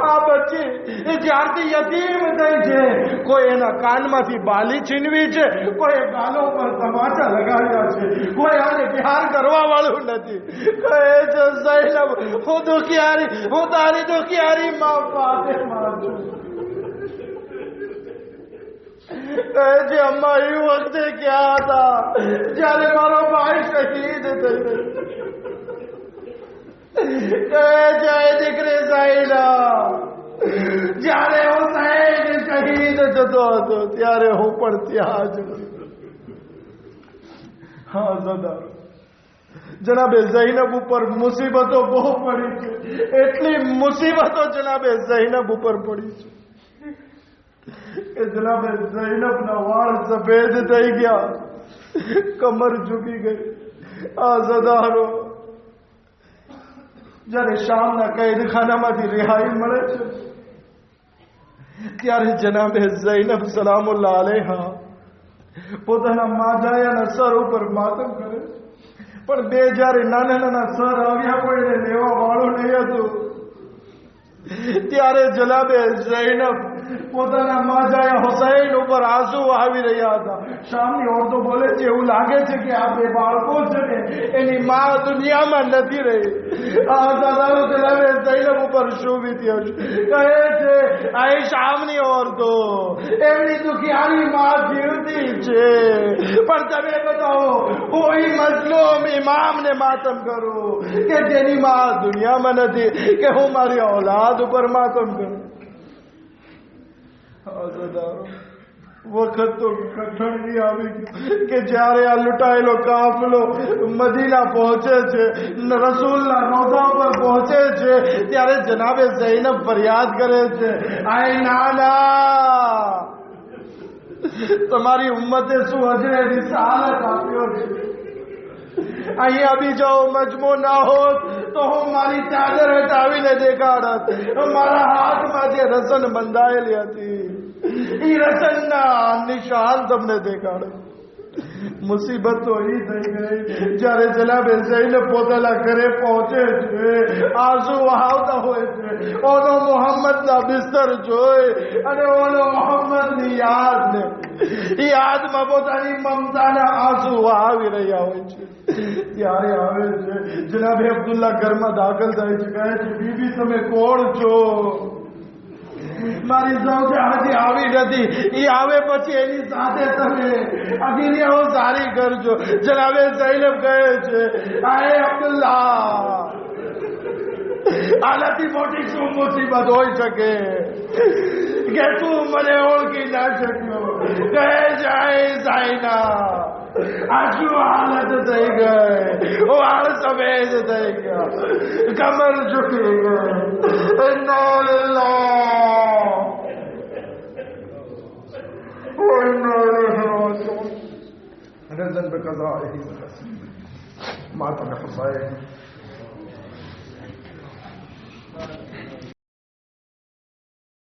આ બચ્ચી એ જ્યારથી યતીમ થઈ છે, કોઈ એના કાનમાંથી બાલી છીનવી છે, કોઈ ગાલો પર તમાચા લગાવ્યા છે, કોઈ આને પ્યાર કરવા વાળું નથી. કહે છે, ઝૈનબ, હું દુખિયારી, હું તારી દુખિયારી માં ફાતિમા છું. કહે છે, અમ્મા, એ વખતે ક્યાં હતા જયારે મારો ભાઈ શહીદ થઈ ગયો? કહે છે, દીકરી ઝૈનબ, જયારે હુસૈન શહીદ થતો હતો ત્યારે હું પણ ત્યાં જ હતો. હા ઝાદારો, જનાબે ઝૈનબ ઉપર મુસીબતો બહુ પડી છે. એટલી મુસીબતો જનાબે ઝૈનબ ઉપર પડી છે કે જનાબે ઝૈનબના વાળ સફેદ થઈ ગયા, કમર ઝૂકી ગઈ. આઝાદારો જ્યારે શામના કેદખાનામાંથી રિહાઈ મળે છે ત્યારે જનાબે ઝૈનબ સલામુલ્લાહ અલૈહા પોતાના માજાયાના સર ઉપર માતમ કરે છે. પણ બે જ્યારે નાના નાના સર આવ્યા, કોઈ એને લેવા વાળું નહીં હતું, ત્યારે જનાબે ઝૈનબ પોતાના માજાયા હુસૈન ઉપર આંસુ આવી રહ્યા હતા. શામની ઓરતો બોલે છે, એવું લાગે છે કે આ બે બાળકો છે ને એની માં દુનિયામાં નથી રહી. આ દાદાનો જનાબે ઝૈનબ ઉપર શું વીતી હશે? કહે છે, આ શામની ઓરતો એમની દુખિયારી માં જીવતી છે, પણ તમે બતાવો કોઈ મજલૂમ ઇમામને માતમ કરું કે જેની માં દુનિયામાં નથી, કે હું મારી औलाद ઉપર માતમ કરું? વખત તો કઠણ આવી ગયું કે જ્યારે આ લૂંટાયેલો કાફલો મદીના પહોંચે છે, રસૂલના રોઝા પર પહોંચે છે, ત્યારે જનાબે ઝૈનબ ફરિયાદ કરે છે, આય નાના, તમારી ઉમ્મતે શું હજરે રિસાલત આપ્યો છે? અહીંયા બીજો મજમો ના હોત તો હું મારી ચાદર હટાવીને દેખાડત. મારા હાથમાં જે રસન બંધાયેલી હતી એ રસનના નિશાન તમને દેખાડે. મુસીબત તો એ થઈ ગઈ જ્યારે જનાબે ઝૈનબ પોતાના ઘરે પહોંચે છે, આંસુ વહાવતા હોય છે. ઓનો મોહમ્મદના બિસ્તર જોઈ અને ઓનો મોહમ્મદની યાદમાં પોતાની મમતાના આંસુ વહાવી રહ્યા હોય છે. ત્યારે આવે છે જનાબે અબ્દુલ્લા ઘરમાં દાખલ થાય છે. કહે છે, બીબી તમે કોણ છો? મારી સૌથી હજી આવી નથી, એ આવે પછી એની સાથે તમે અગિયાઓ સારી કરજો. જનાબે ઝૈનબ કહે છે, આય અબ્દુલ્લા, આનાથી મોટી શું મુસીબત હોઈ શકે કે તું મને ઓળખી ના શક્યો? કહે જાય ઝૈનબ, આ શું હાલત થઈ ગઈ? વાળ સફેદ થઈ ગયા, કમર ઝૂકી ગઈ. وإنا إليه راجعون. رزقا بقضائه وتقديره. مات الحسين